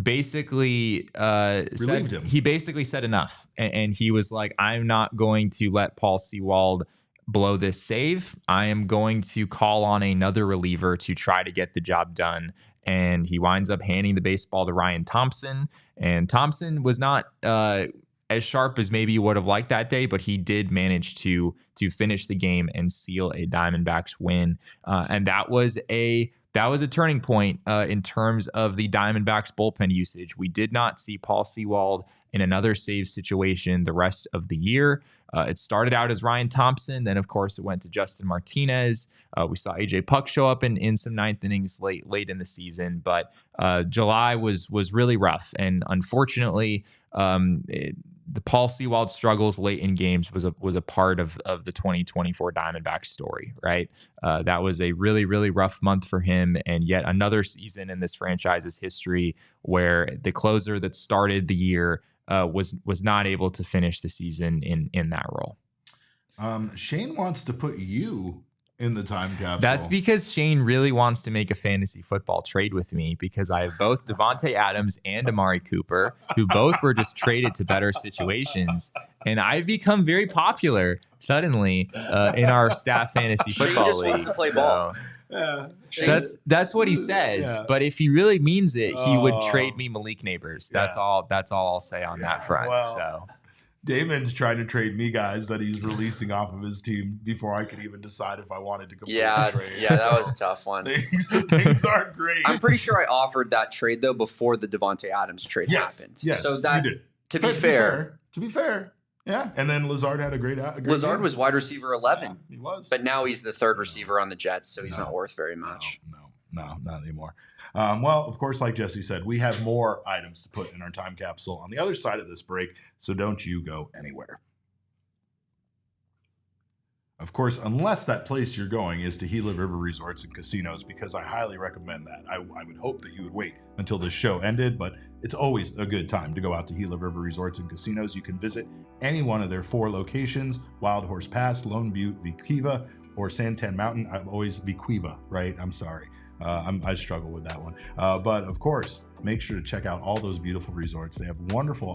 basically relieved him. He basically said enough, and he was like, "I'm not going to let Paul Sewald blow this save. I am going to call on another reliever to try to get the job done." And he winds up handing the baseball to Ryan Thompson. And Thompson was not as sharp as maybe you would have liked that day, but he did manage to finish the game and seal a Diamondbacks win. And that was a turning point in terms of the Diamondbacks bullpen usage. We did not see Paul Sewald in another save situation the rest of the year. It started out as Ryan Thompson. Then, of course, it went to Justin Martinez. We saw AJ Puck show up in some ninth innings late in the season. But July was really rough. And unfortunately, the Paul Sewald struggles late in games was a part of the 2024 Diamondbacks story, right? That was a really, really rough month for him, and yet another season in this franchise's history where the closer that started the year was not able to finish the season in that role. Shane wants to put you in the time capsule. That's because Shane really wants to make a fantasy football trade with me, because I have both Devontae Adams and Amari Cooper, who both were just traded to better situations. And I've become very popular suddenly in our staff fantasy football just league. wants to play ball. That's what he says. Yeah. But if he really means it, he would trade me Malik Neighbors. That's all I'll say on that front. Well, so Damon's trying to trade me guys that he's releasing off of his team before I could even decide if I wanted to complete the trade. Yeah, that was a tough one. Things aren't great. I'm pretty sure I offered that trade though before the Devontae Adams trade happened. Yes, so that you did. to be fair, yeah. And then Lazard had a great Lazard game. was wide receiver 11. Yeah, he was. But now he's the third receiver on the Jets, so he's not worth very much. No, not anymore. Well, of course, like Jesse said, we have more items to put in our time capsule on the other side of this break, so don't you go anywhere. Of course, unless that place you're going is to Gila River Resorts and Casinos, because I highly recommend that. I would hope that you would wait until this show ended, but it's always a good time to go out to Gila River Resorts and Casinos. You can visit any one of their 4 locations: Wild Horse Pass, Lone Butte, Beekeeper, or Santan Mountain. I'm always Beekeeper, right? I'm sorry. I struggle with that one. But of course, make sure to check out all those beautiful resorts. They have wonderful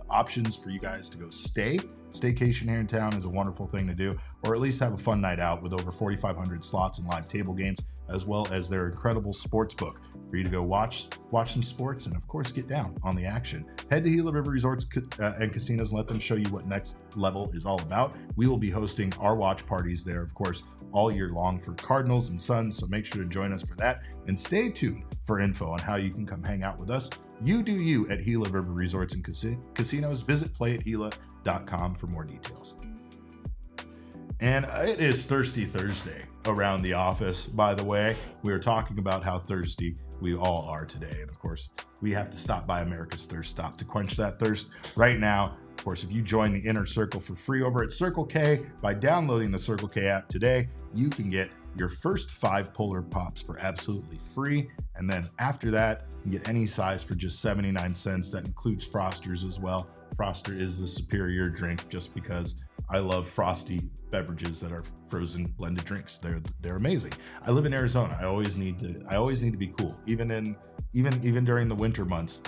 options for you guys to go stay. Staycation here in town is a wonderful thing to do, or at least have a fun night out with over 4,500 slots and live table games, as well as their incredible sports book for you to go watch some sports and, of course, get down on the action. Head to Gila River Resorts and Casinos and let them show you what Next Level is all about. We will be hosting our watch parties there, of course, all year long for Cardinals and Suns, so make sure to join us for that. And stay tuned for info on how you can come hang out with us. You do you at Gila River Resorts and Casinos. Visit playathila.com for more details. And it is Thirsty Thursday around the office, by the way. We are talking about how thirsty we all are today. And of course, we have to stop by America's Thirst Stop to quench that thirst right now. Of course, if you join the Inner Circle for free over at Circle K by downloading the Circle K app today, you can get your first 5 Polar Pops for absolutely free. And then after that, you can get any size for just 79 cents. That includes Frosters as well. Froster is the superior drink just because I love frosty beverages that are frozen blended drinks. They're amazing. I live in Arizona. I always need to be cool. Even during the winter months,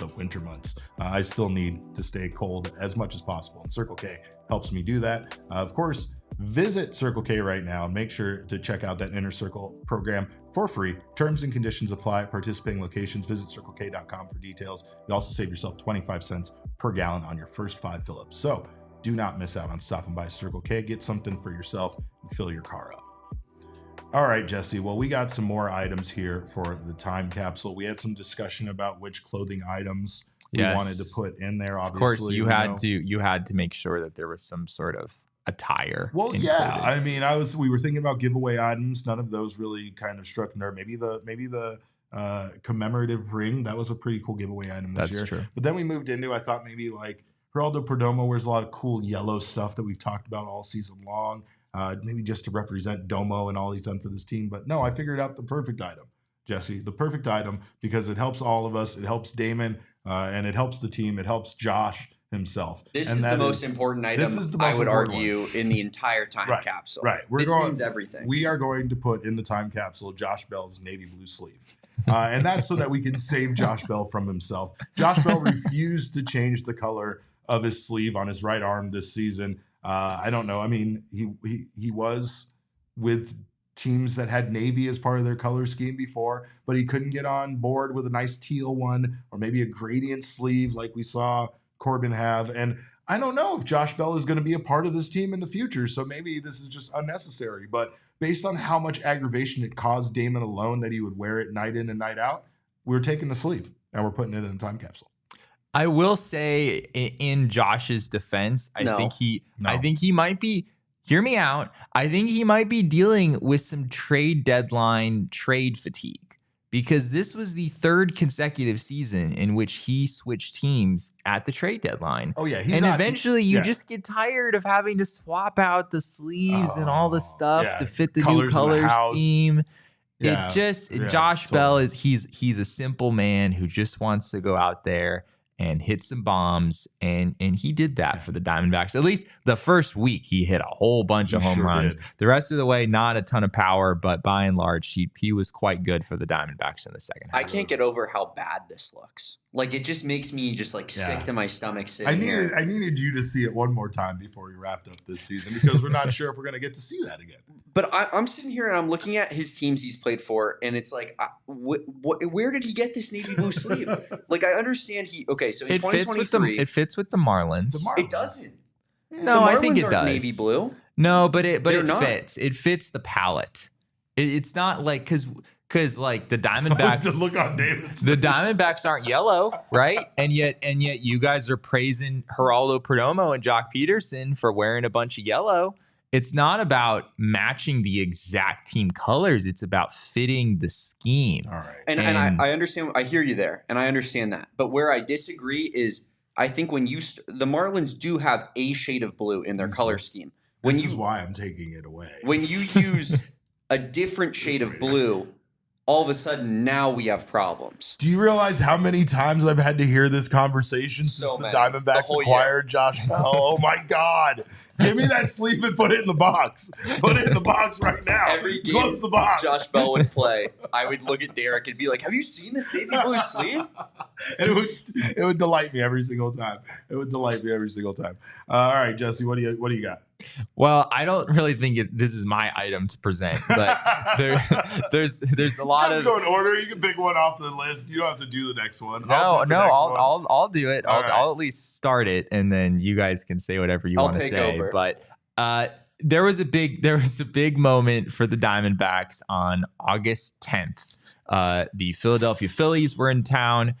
I still need to stay cold as much as possible. And Circle K helps me do that. Of course, visit Circle K right now and make sure to check out that Inner Circle program for free. Terms and conditions apply at participating locations. Visit circlek.com for details. You also save yourself 25 cents per gallon on your first 5 fill-ups. So do not miss out on stopping by Circle K. Get something for yourself and fill your car up. All right, Jesse. Well, we got some more items here for the time capsule. We had some discussion about which clothing items we wanted to put in there. Obviously, of course, you had to make sure that there was some sort of attire. Well, included. yeah. I mean, we were thinking about giveaway items. None of those really kind of struck nerve. Maybe the commemorative ring. That was a pretty cool giveaway item this year. That's true. But then we moved into, I thought maybe like Geraldo Perdomo wears a lot of cool yellow stuff that we've talked about all season long. Maybe just to represent Domo and all he's done for this team. But no, I figured out the perfect item, Jesse. The perfect item, because it helps all of us. It helps Damon, and it helps the team. It helps Josh himself. This is the most important item, I would argue, in the entire time capsule. Right. This means everything. We are going to put in the time capsule Josh Bell's navy blue sleeve. And that's so that we can save Josh Bell from himself. Josh Bell refused to change the color of his sleeve on his right arm this season. I don't know. I mean, he was with teams that had navy as part of their color scheme before, but he couldn't get on board with a nice teal one or maybe a gradient sleeve like we saw Corbin have. And I don't know if Josh Bell is going to be a part of this team in the future. So maybe this is just unnecessary. But based on how much aggravation it caused Damon alone that he would wear it night in and night out, we're taking the sleeve and we're putting it in the time capsule. I will say in Josh's defense, I think he might be, hear me out. I think he might be dealing with some trade deadline trade fatigue, because this was the third consecutive season in which he switched teams at the trade deadline. Oh, yeah. Eventually you just get tired of having to swap out the sleeves and all the stuff to fit the new color scheme. Yeah, Josh Bell he's a simple man who just wants to go out there and hit some bombs, and he did that for the Diamondbacks. At least the first week, he hit a whole bunch of home runs. The rest of the way, not a ton of power, but by and large, he was quite good for the Diamondbacks in the second half. I can't get over how bad this looks. Like, it just makes me just sick to my stomach sitting here. I needed you to see it one more time before we wrapped up this season, because we're not sure if we're going to get to see that again. But I'm sitting here and I'm looking at his teams he's played for, and it's like, where did he get this navy blue sleeve? Like, I understand so in 2023. It fits with the Marlins. It doesn't. No, I think it does. Navy blue. No, but it fits. It fits the palette. It's not like, because like the Diamondbacks, just look on Damon's the Diamondbacks aren't yellow, right? And yet you guys are praising Geraldo Perdomo and Joc Pederson for wearing a bunch of yellow. It's not about matching the exact team colors. It's about fitting the scheme. All right. And I understand. I hear you there, and I understand that. But where I disagree is, I think when the Marlins do have a shade of blue in their color scheme. This is why I'm taking it away. When you use a different shade of blue, all of a sudden now we have problems. Do you realize how many times I've had to hear this conversation since the Diamondbacks acquired Josh Bell? Oh my God. Give me that sleeve and put it in the box. Put it in the box right now. Every game close the box. Josh Bell would play, I would look at Derek and be like, have you seen this navy blue sleeve? And it would delight me every single time. All right, Jesse, what do you got? Well, I don't really think this is my item to present, but there's a lot of. Go in order. You can pick one off the list. You don't have to do the next one. I'll do it. I'll at least start it, and then you guys can say whatever you want to say. Over. But there was a big moment for the Diamondbacks on August 10th. The Philadelphia Phillies were in town.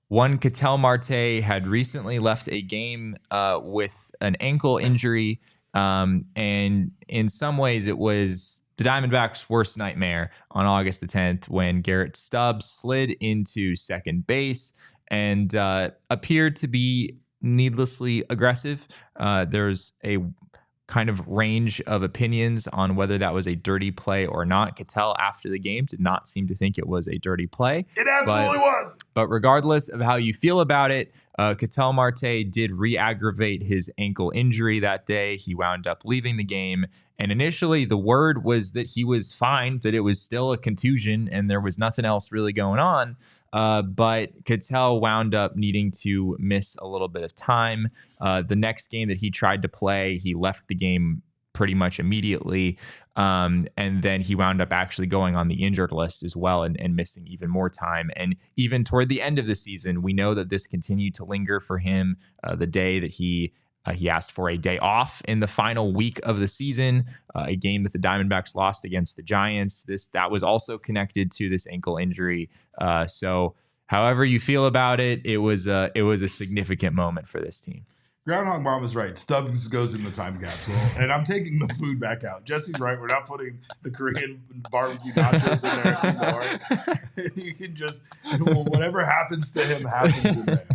One, Ketel Marte had recently left a game with an ankle injury. And in some ways, it was the Diamondbacks' worst nightmare on August the 10th when Garrett Stubbs slid into second base and appeared to be needlessly aggressive. There's a kind of range of opinions on whether that was a dirty play or not. Ketel, after the game, did not seem to think it was a dirty play. It absolutely was. But regardless of how you feel about it, Ketel Marte did re-aggravate his ankle injury that day. He wound up leaving the game. And initially, the word was that he was fine, that it was still a contusion, and there was nothing else really going on. But Ketel wound up needing to miss a little bit of time. The next game that he tried to play, he left the game pretty much immediately. And then he wound up actually going on the injured list as well and missing even more time. And even toward the end of the season, we know that this continued to linger for him. The day that he asked for a day off in the final week of the season, a game that the Diamondbacks lost against the Giants. That was also connected to this ankle injury. So however you feel about it, it was a significant moment for this team. Groundhog Mom is right. Stubbs goes in the time capsule, and I'm taking the food back out. Jesse's right. We're not putting the Korean barbecue nachos in there anymore. You can just, whatever happens to him happens in there.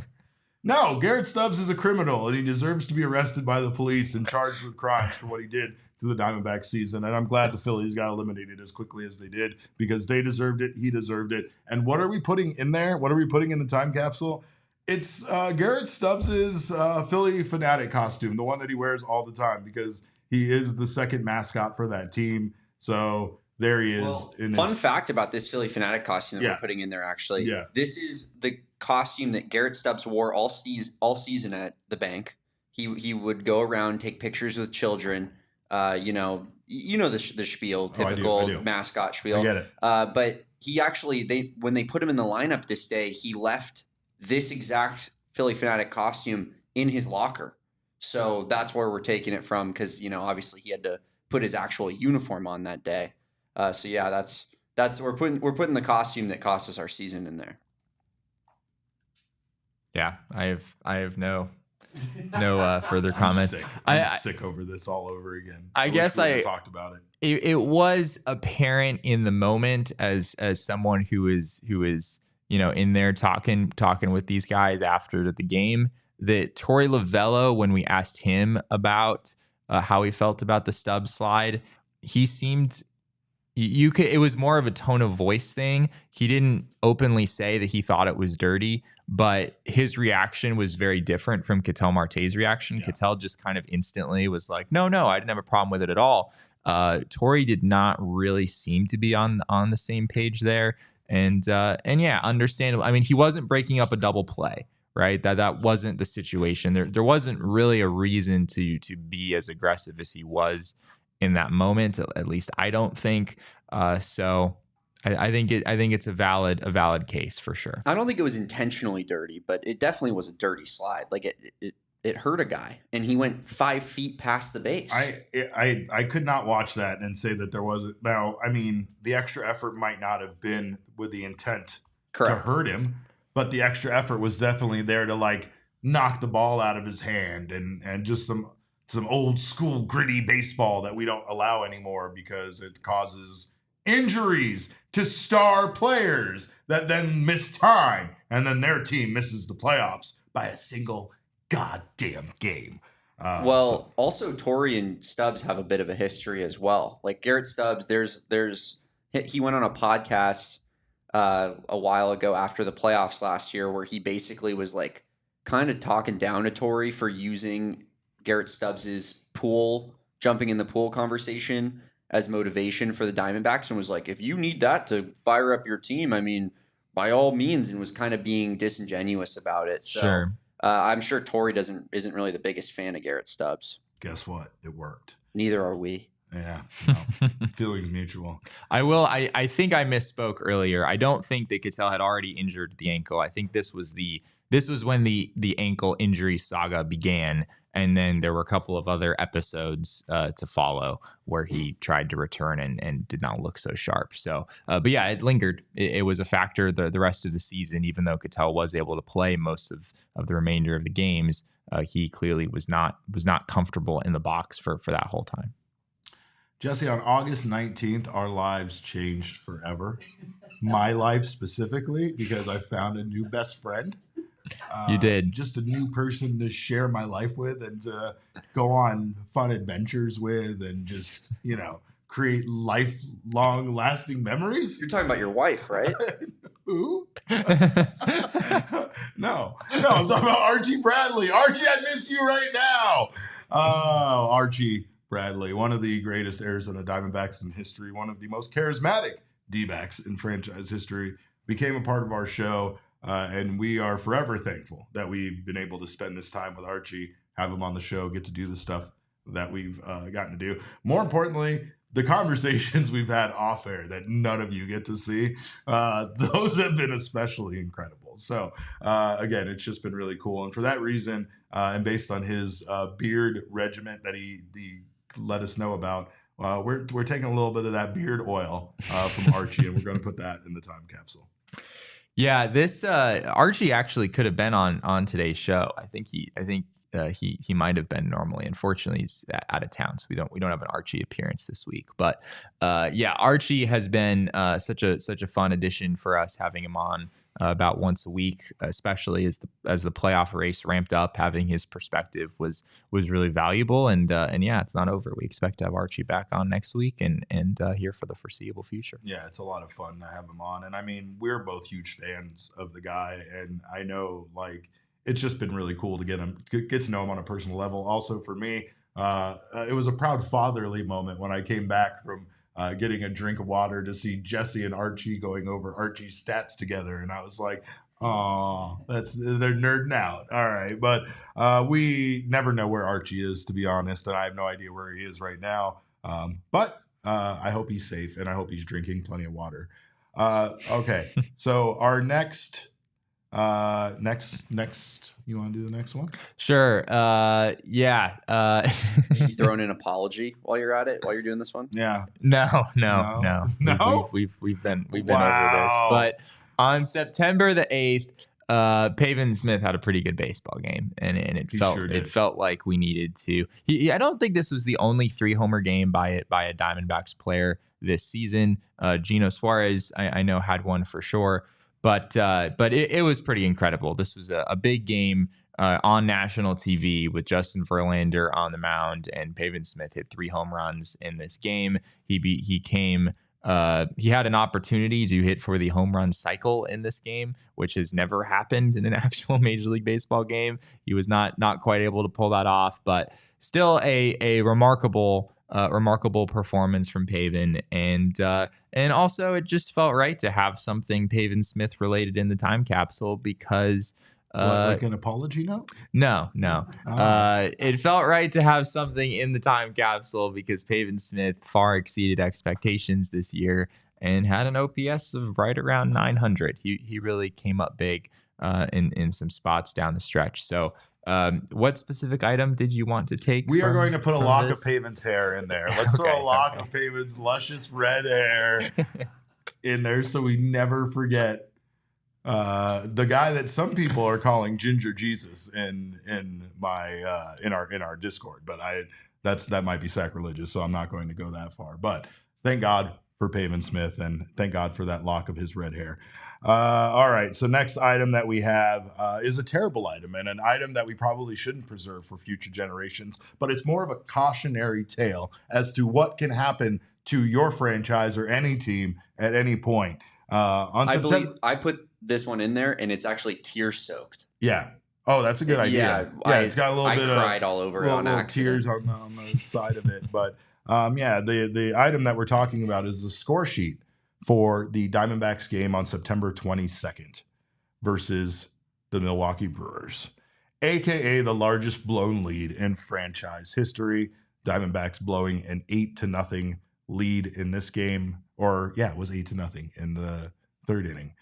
No, Garrett Stubbs is a criminal, and he deserves to be arrested by the police and charged with crimes for what he did to the Diamondbacks season. And I'm glad the Phillies got eliminated as quickly as they did, because they deserved it. He deserved it. And what are we putting in there? What are we putting in the time capsule? It's Garrett Stubbs' Philly fanatic costume, the one that he wears all the time, because he is the second mascot for that team. So there he is. Well, fun fact about this Philly fanatic costume that we're putting in there, actually. Yeah. This is the costume that Garrett Stubbs wore all season at the bank. He would go around, take pictures with children. You know the spiel, typical mascot spiel. I get it. But he actually, when they put him in the lineup this day, he left this exact Philly fanatic costume in his locker. So that's where we're taking it from, because obviously he had to put his actual uniform on that day. So yeah, that's we're putting the costume that cost us our season in there. Yeah, I have no further comments. I'm sick over this all over again. I guess I talked about it. It was apparent in the moment as someone who is in there talking with these guys after the game, that Torey Lovullo, when we asked him about how he felt about the Stubbs slide, he seemed it was more of a tone of voice thing. He didn't openly say that he thought it was dirty, but his reaction was very different from Ketel Marte's reaction. Yeah. Ketel just kind of instantly was like, no, I didn't have a problem with it at all. Torey did not really seem to be on the same page there. And yeah, understandable. I mean, he wasn't breaking up a double play, right? That wasn't the situation. There wasn't really a reason to be as aggressive as he was in that moment. At least I don't think. So I think it's a valid case for sure. I don't think it was intentionally dirty, but it definitely was a dirty slide. Like it hurt a guy, and he went 5 feet past the base. I could not watch that and say that there wasn't. Now, I mean, the extra effort might not have been with the intent to hurt him, but the extra effort was definitely there to like knock the ball out of his hand and just some old school gritty baseball that we don't allow anymore because it causes injuries to star players that then miss time, and then their team misses the playoffs by a single goddamn game. Also Torey and Stubbs have a bit of a history as well. Like Garrett Stubbs, he went on a podcast a while ago after the playoffs last year where he basically was like kind of talking down to Torey for using Garrett Stubbs's jumping in the pool conversation as motivation for the Diamondbacks, and was like, if you need that to fire up your team, I mean, by all means, and was kind of being disingenuous about it. So, sure. I'm sure Torey isn't really the biggest fan of Garrett Stubbs. Guess what? It worked. Neither are we. Yeah. No. Feelings mutual. I think I misspoke earlier. I don't think that Ketel had already injured the ankle. I think this was when the ankle injury saga began. And then there were a couple of other episodes to follow where he tried to return and did not look so sharp. So, but yeah, it lingered. It was a factor the rest of the season, even though Ketel was able to play most of the remainder of the games. He clearly was not comfortable in the box for that whole time. Jesse, on August 19th, our lives changed forever. My life specifically, because I found a new best friend. You did. Just a new person to share my life with and to go on fun adventures with and just, create lifelong lasting memories. You're talking about your wife, right? Who? No, I'm talking about Archie Bradley. Archie, I miss you right now. Oh, Archie Bradley, one of the greatest Arizona Diamondbacks in history, one of the most charismatic D-backs in franchise history, became a part of our show. And we are forever thankful that we've been able to spend this time with Archie, have him on the show, get to do the stuff that we've gotten to do. More importantly, the conversations we've had off air that none of you get to see, those have been especially incredible. So again, it's just been really cool. And for that reason, and based on his beard regiment that he let us know about, we're taking a little bit of that beard oil from Archie, and we're going to put that in the time capsule. Yeah, this Archie actually could have been on today's show. I think he might have been normally. Unfortunately, he's out of town, so we don't have an Archie appearance this week. But yeah, Archie has been such a fun addition for us, having him on about once a week, especially as the playoff race ramped up. Having his perspective was really valuable. And yeah, it's not over. We expect to have Archie back on next week and here for the foreseeable future. Yeah, it's a lot of fun to have him on. And I mean, we're both huge fans of the guy, and I know it's just been really cool to get to know him on a personal level. Also for me, it was a proud fatherly moment when I came back from getting a drink of water to see Jesse and Archie going over Archie's stats together. And I was like, oh, they're nerding out. All right. But we never know where Archie is, to be honest. And I have no idea where he is right now. But I hope he's safe, and I hope he's drinking plenty of water. Okay. So our next, you want to do the next one? Sure. Yeah. Maybe throw in an apology while you're at it, while you're doing this one. Yeah. No. No? We've been over this. But on September the 8th, Pavin Smith had a pretty good baseball game, and it felt like we needed to. I don't think this was the only 3-homer game by a Diamondbacks player this season. Gino Suarez, I know, had one for sure, but it was pretty incredible. This was a big game on national TV with Justin Verlander on the mound, and Pavin Smith hit 3 home runs in this game. He had an opportunity to hit for the home run cycle in this game, which has never happened in an actual Major League Baseball game. He was not quite able to pull that off, but still a remarkable performance from Pavin, and also it just felt right to have something Pavin Smith related in the time capsule because. Like an apology note? No. It felt right to have something in the time capsule because Pavin Smith far exceeded expectations this year and had an OPS of right around 900. He really came up big in some spots down the stretch. So what specific item did you want to take? We are going to put a lock of Pavin's hair in there. Let's throw a lock of Pavin's luscious red hair in there so we never forget the guy that some people are calling Ginger Jesus in our Discord, but that might be sacrilegious, so I'm not going to go that far. But thank God for Pavin Smith, and thank God for that lock of his red hair. All right, so next item that we have is a terrible item, and an item that we probably shouldn't preserve for future generations, but it's more of a cautionary tale as to what can happen to your franchise or any team at any point. I believe I put this one in there, and it's actually tear soaked. Yeah. Oh, that's a good idea. Yeah, it's got a little bit of cried all over it on accident. Tears on the side of it. But the item that we're talking about is the score sheet for the Diamondbacks game on September 22nd versus the Milwaukee Brewers, aka the largest blown lead in franchise history. Diamondbacks blowing an 8-0 lead in this game, it was 8-0 in the third inning.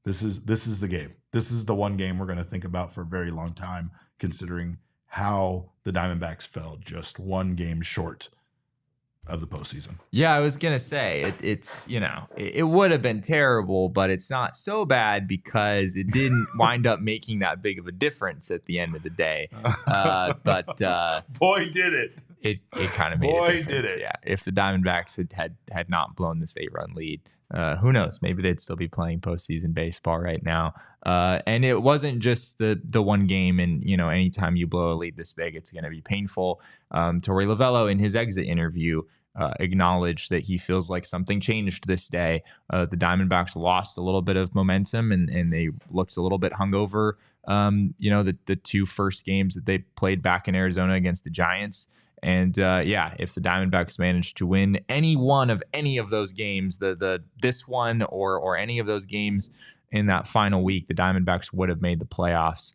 This is the game. This is the one game we're going to think about for a very long time, considering how the Diamondbacks fell just one game short of the postseason. Yeah, I was going to say it would have been terrible, but it's not so bad because it didn't wind up making that big of a difference at the end of the day. Boy, did it. It kind of made a difference. Did it. Yeah. If the Diamondbacks had not blown this 8-run lead, who knows? Maybe they'd still be playing postseason baseball right now. And it wasn't just the one game. And anytime you blow a lead this big, it's going to be painful. Torey Lovullo in his exit interview acknowledged that he feels like something changed this day. The Diamondbacks lost a little bit of momentum and they looked a little bit hungover. The 2 first games that they played back in Arizona against the Giants. And if the Diamondbacks managed to win any one of any of those games, this one or any of those games in that final week, the Diamondbacks would have made the playoffs.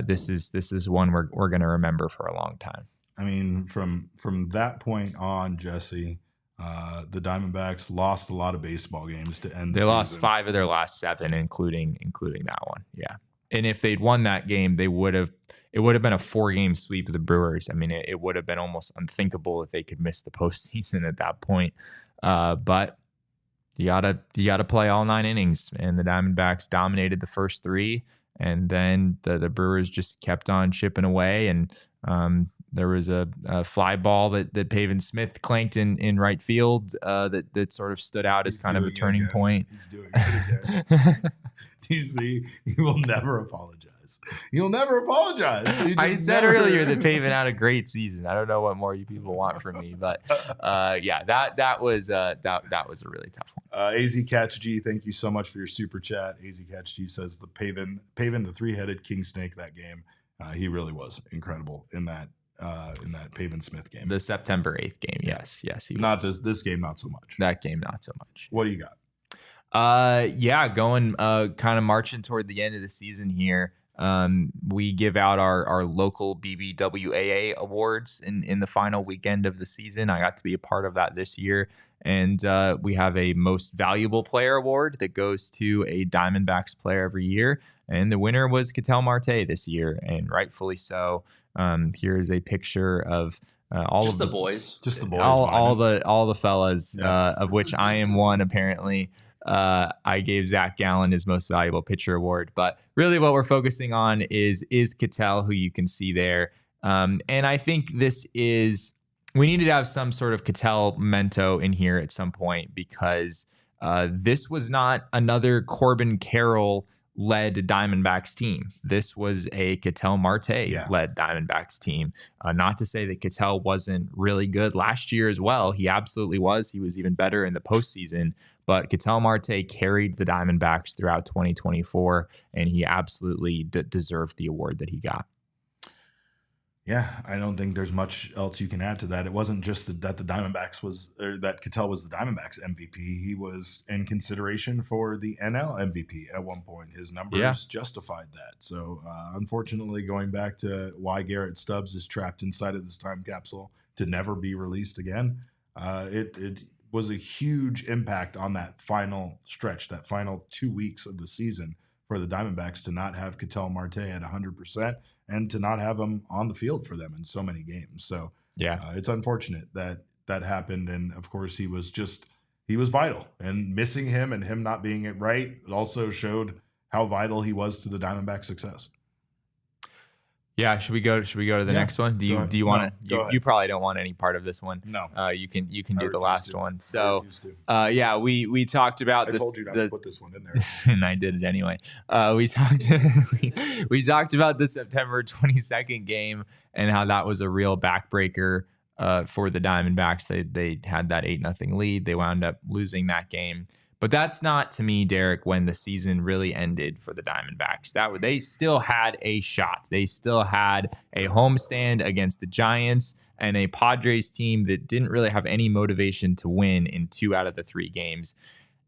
This is one we're going to remember for a long time. I mean, from that point on, Jesse, the Diamondbacks lost a lot of baseball games to end the season. They lost 5 of their last 7, including that one. Yeah. And if they'd won that game, it would have been a 4-game sweep of the Brewers. I mean, it would have been almost unthinkable if they could miss the postseason at that point. But you gotta play all 9 innings, and the Diamondbacks dominated the first 3, and then the Brewers just kept on chipping away. And there was a fly ball that Pavin Smith clanked in right field that sort of stood out as kind of a turning point. He's doing it again. Do you see? He will never apologize. He'll never apologize. I said earlier that Pavin had a great season. I don't know what more you people want from me, but that was a really tough one. AZ Catch G, thank you so much for your super chat. AZ Catch G says the Pavin, the 3-headed king snake that game. He really was incredible in that Pavin Smith game. The September 8th game. Yes, he not was. This game, not so much. That game, not so much. What do you got? Going kind of marching toward the end of the season here. We give out our local BBWAA awards in the final weekend of the season. I got to be a part of that this year. And we have a most valuable player award that goes to a Diamondbacks player every year. And the winner was Ketel Marte this year, and rightfully so. Here is a picture of all the boys. Just the boys. All the fellas, of which I am one, apparently. I gave Zach Gallen his most valuable pitcher award. But really what we're focusing on is Ketel, who you can see there. And I think we needed to have some sort of Ketel memento in here at some point, because this was not another Corbin Carroll led Diamondbacks team. This was a Ketel Marte led Diamondbacks team. Not to say that Ketel wasn't really good last year as well. He absolutely was. He was even better in the postseason. But Ketel Marte carried the Diamondbacks throughout 2024, and he absolutely deserved the award that he got. Yeah, I don't think there's much else you can add to that. It wasn't just that the Diamondbacks that Ketel was the Diamondbacks MVP. He was in consideration for the NL MVP at one point. His numbers justified that. So, unfortunately, going back to why Garrett Stubbs is trapped inside of this time capsule to never be released again, it was a huge impact on that final stretch, that final 2 weeks of the season for the Diamondbacks, to not have Ketel Marte at 100%. And to not have him on the field for them in so many games. So it's unfortunate that happened. And of course he was vital, and missing him and him not being it right, it also showed how vital he was to the Diamondback success. Yeah. Should we go to the next one? Do you want to, you probably don't want any part of this one. No. You can do the last one. So, we talked about I this. told you not to put this one in there. And I did it anyway. We talked about the September 22nd game and how that was a real backbreaker for the Diamondbacks. They had that 8-0 lead. They wound up losing that game. But that's not, to me, Derek, when the season really ended for the Diamondbacks. They still had a shot. They still had a homestand against the Giants and a Padres team that didn't really have any motivation to win in 2 out of the 3 games.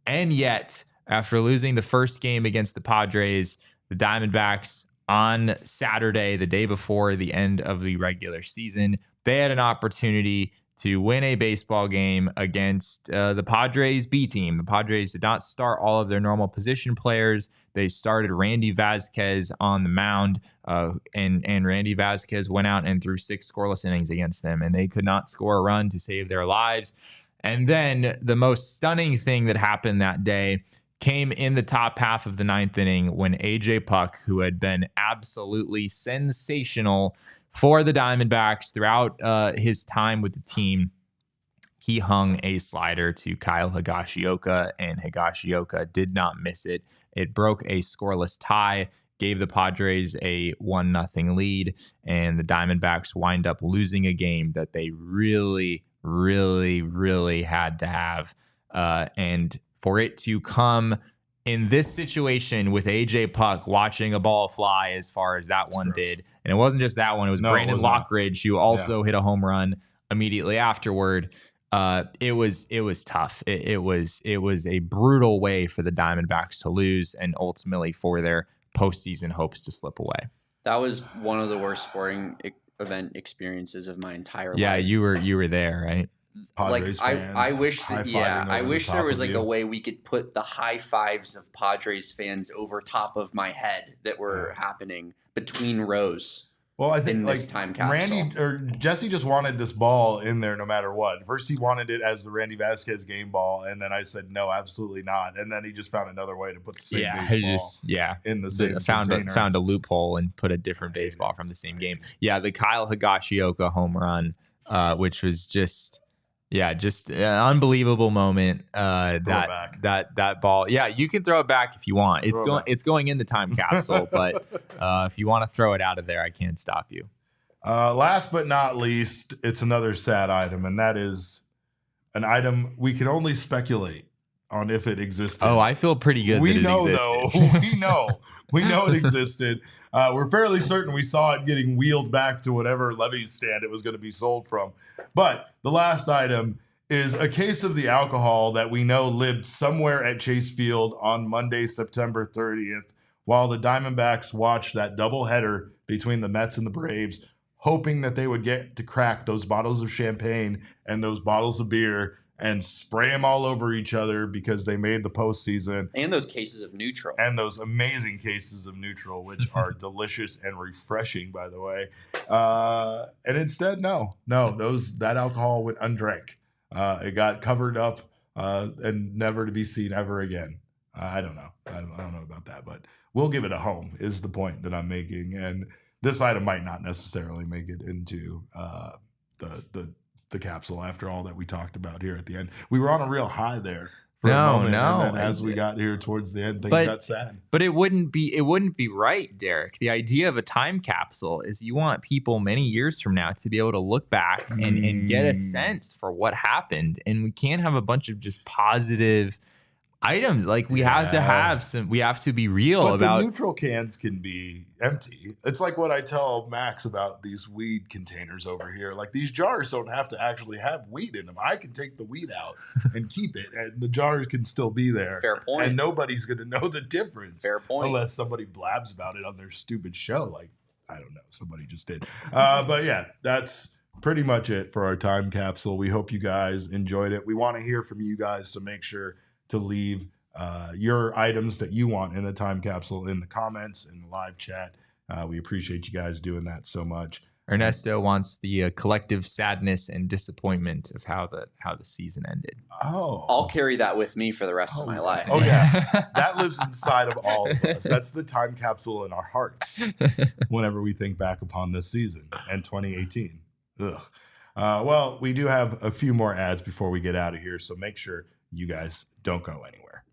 And yet, after losing the first game against the Padres, the Diamondbacks on Saturday, the day before the end of the regular season, they had an opportunity to win a baseball game against the Padres B team. The Padres did not start all of their normal position players. They started Randy Vasquez on the mound, and Randy Vasquez went out and threw 6 scoreless innings against them, and they could not score a run to save their lives. And then the most stunning thing that happened that day came in the top half of the 9th inning, when AJ Puk, who had been absolutely sensational for the Diamondbacks throughout his time with the team, he hung a slider to Kyle Higashioka, and Higashioka did not miss it. It broke a scoreless tie, gave the Padres a 1-0 lead, and the Diamondbacks wind up losing a game that they really, really, really had to have. And for it to come in this situation with AJ Puk watching a ball fly as far as that one did. And it wasn't just that one. It was Brandon Lockridge, who also hit a home run immediately afterward. It was tough. It was a brutal way for the Diamondbacks to lose, and ultimately for their postseason hopes to slip away. That was one of the worst sporting event experiences of my entire life. Yeah, you were there, right? Padres fans, I wish there was like a way we could put the high fives of Padres fans over top of my head that were happening between rows. Well, I think in this time capsule. Randy or Jesse just wanted this ball in there no matter what. First, he wanted it as the Randy Vasquez game ball, and then I said no, absolutely not. And then he just found another way to put the same baseball in the same container. Found a loophole and put a different baseball from the same game. Yeah, the Kyle Higashioka home run, which was just an unbelievable moment. That ball. Yeah, you can throw it back if you want. It's going in the time capsule, but if you want to throw it out of there, I can't stop you. Last but not least, it's another sad item, and that is an item we can only speculate on if it existed. Oh, I feel pretty good that it existed. We know it existed. We're fairly certain we saw it getting wheeled back to whatever Levy's stand it was going to be sold from. But the last item is a case of the alcohol that we know lived somewhere at Chase Field on Monday, September 30th, while the Diamondbacks watched that doubleheader between the Mets and the Braves, hoping that they would get to crack those bottles of champagne and those bottles of beer and spray them all over each other because they made the postseason. And those cases of neutral. And those amazing cases of neutral, which are delicious and refreshing, by the way. And instead, no, that alcohol went undrank. It got covered up and never to be seen ever again. I don't know. I don't know about that, but we'll give it a home is the point that I'm making. And this item might not necessarily make it into the capsule after all that we talked about here at the end. We were on a real high there for a moment, and then as we got here towards the end, things got sad. But it wouldn't be right, Derek. The idea of a time capsule is you want people many years from now to be able to look back and get a sense for what happened. And we can't have a bunch of just positive items. Like we have to have some, we have to be real about the neutral cans can be empty. It's like what I tell Max about these weed containers over here. Like these jars don't have to actually have weed in them. I can take the weed out and keep it, and the jars can still be there. Fair point. And nobody's going to know the difference. Fair point. Unless somebody blabs about it on their stupid show. Like, I don't know. Somebody just did. But yeah, that's pretty much it for our time capsule. We hope you guys enjoyed it. We want to hear from you guys, so make sure to leave your items that you want in the time capsule in the comments in the live chat. We appreciate you guys doing that so much. Ernesto wants the collective sadness and disappointment of how the season ended. Oh, I'll carry that with me for the rest of my life. Oh yeah, that lives inside of all of us. That's the time capsule in our hearts whenever we think back upon this season and 2018. Ugh. Well, we do have a few more ads before we get out of here, so make sure you guys don't go anywhere.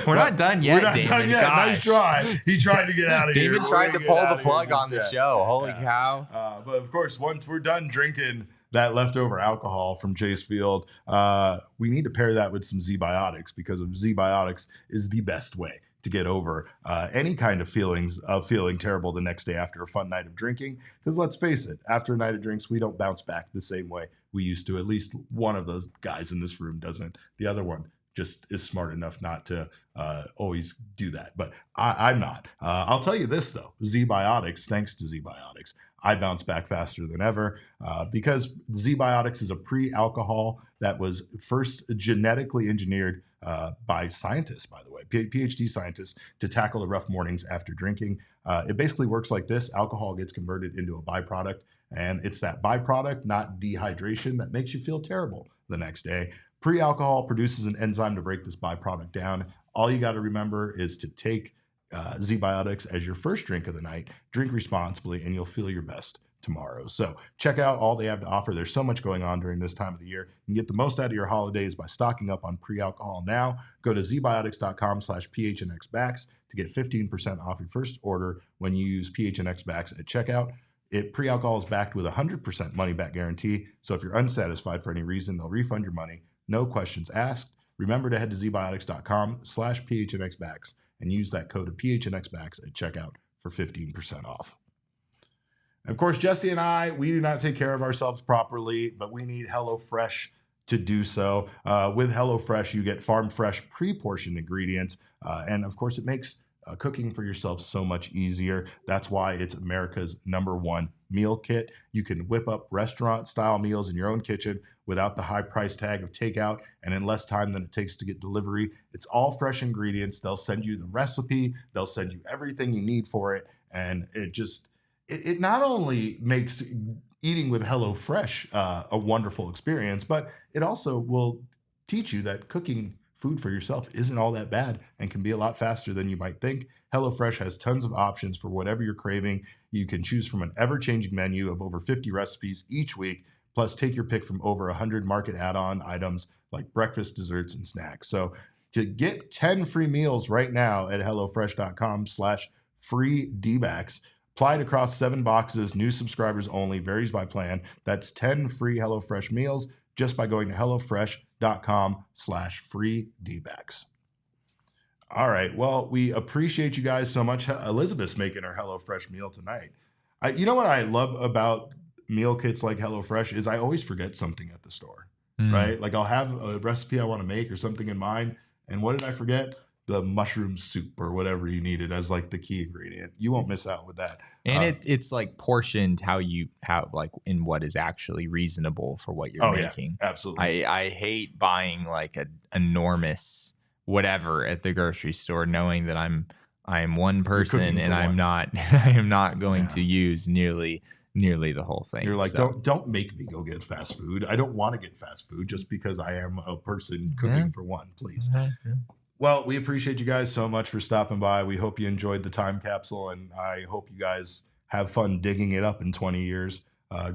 We're not done yet. We're not Damon. done yet. Gosh. Nice try. He tried to get out of here. Damon tried to pull the plug on the show. Holy cow. But of course, once we're done drinking that leftover alcohol from Chase Field, we need to pair that with some Z-Biotics, because Z-Biotics is the best way to get over any kind of feelings of feeling terrible the next day after a fun night of drinking. Because let's face it, after a night of drinks, we don't bounce back the same way we used to. At least one of those guys in this room doesn't. The other one just is smart enough not to always do that. But I'm not. I'll tell you this, though. Z-Biotics, thanks to Z-Biotics, I bounce back faster than ever because Z-Biotics is a pre-alcohol that was first genetically engineered by scientists, by the way, PhD scientists, to tackle the rough mornings after drinking. It basically works like this. Alcohol gets converted into a byproduct, and it's that byproduct, not dehydration, that makes you feel terrible the next day. Pre-alcohol produces an enzyme to break this byproduct down. All you got to remember is to take Z-Biotics as your first drink of the night, drink responsibly, and you'll feel your best tomorrow. So check out all they have to offer. There's so much going on during this time of the year. You can get the most out of your holidays by stocking up on pre-alcohol now. Go to zbiotics.com/PHNXBacks to get 15% off your first order when you use PHNXBacks at checkout. Pre-alcohol is backed with a 100% money-back guarantee. So if you're unsatisfied for any reason, they'll refund your money. No questions asked. Remember to head to zbiotics.com/PHNXBacks and use that code of PHNXBacks at checkout for 15% off. And of course, Jesse and I, we do not take care of ourselves properly, but we need HelloFresh to do so. With HelloFresh, you get farm fresh, pre-portioned ingredients. And of course, it makes cooking for yourself so much easier. That's why it's America's #1 meal kit. You can whip up restaurant-style meals in your own kitchen without the high price tag of takeout and in less time than it takes to get delivery. It's all fresh ingredients. They'll send you the recipe. They'll send you everything you need for it. And it not only makes eating with HelloFresh a wonderful experience, but it also will teach you that cooking food for yourself isn't all that bad and can be a lot faster than you might think. HelloFresh has tons of options for whatever you're craving. You can choose from an ever-changing menu of over 50 recipes each week, plus take your pick from over 100 market add-on items like breakfast, desserts, and snacks. So to get 10 free meals right now at HelloFresh.com/freedbacks, applied across 7 boxes, new subscribers only, varies by plan. That's 10 free HelloFresh meals just by going to HelloFresh.com/freedbacks. All right. Well, we appreciate you guys so much. Elizabeth's making her HelloFresh meal tonight. You know what I love about meal kits like HelloFresh is I always forget something at the store, right? Like I'll have a recipe I want to make or something in mind. And what did I forget? The mushroom soup or whatever you needed as like the key ingredient. You won't miss out with that. And it's like portioned how like in what is actually reasonable for what you're making. Yeah, absolutely. I hate buying like an enormous whatever at the grocery store, knowing that I am one person and I am not going to use nearly nearly the whole thing. You're like, don't make me go get fast food. I don't want to get fast food just because I am a person cooking for one, please. Well, we appreciate you guys so much for stopping by. We hope you enjoyed the time capsule, and I hope you guys have fun digging it up in 20 years.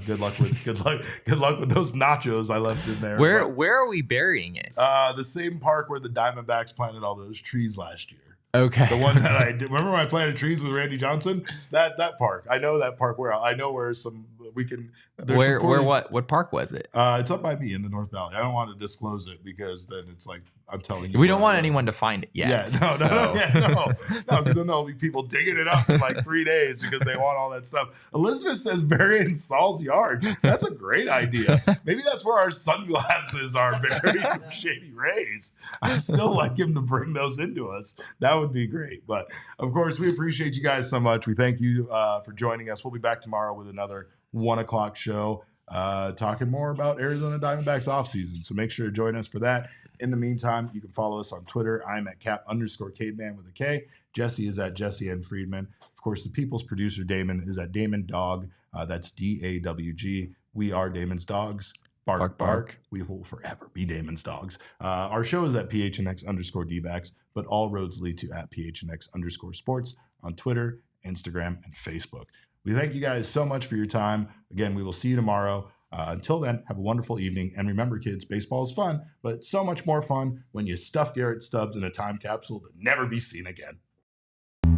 Good luck with those nachos I left in there. Where are we burying it? The same park where the Diamondbacks planted all those trees last year. Okay. The one that I did. Remember when I planted trees with Randy Johnson? That park. I know that park where I know where some we can. What park was it? It's up by me in the North Valley. I don't want to disclose it because then it's like I'm telling you. We don't want anyone to find it yet. Yeah, no, because then there'll be people digging it up in like 3 days because they want all that stuff. Elizabeth says bury it in Saul's yard. That's a great idea. Maybe that's where our sunglasses are buried from shady rays. I still like him to bring those into us. That would be great. But of course, we appreciate you guys so much. We thank you for joining us. We'll be back tomorrow with another 1 o'clock show talking more about Arizona Diamondbacks offseason. So make sure to join us for that. In the meantime, you can follow us on Twitter. I'm at cap_caveman with a K. Jesse is at Jesse N. Friedman. Of course, the people's producer, Damon, is at Damon Dog. That's DAWG. We are Damon's dogs. Bark, bark. We will forever be Damon's dogs. Our show is at PHNX_DBacks, but all roads lead to at PHNX_sports on Twitter, Instagram, and Facebook. We thank you guys so much for your time. Again, we will see you tomorrow. Until then, have a wonderful evening. And remember, kids, baseball is fun, but it's so much more fun when you stuff Garrett Stubbs in a time capsule to never be seen again.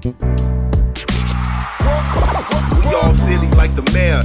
We all silly like the mayor.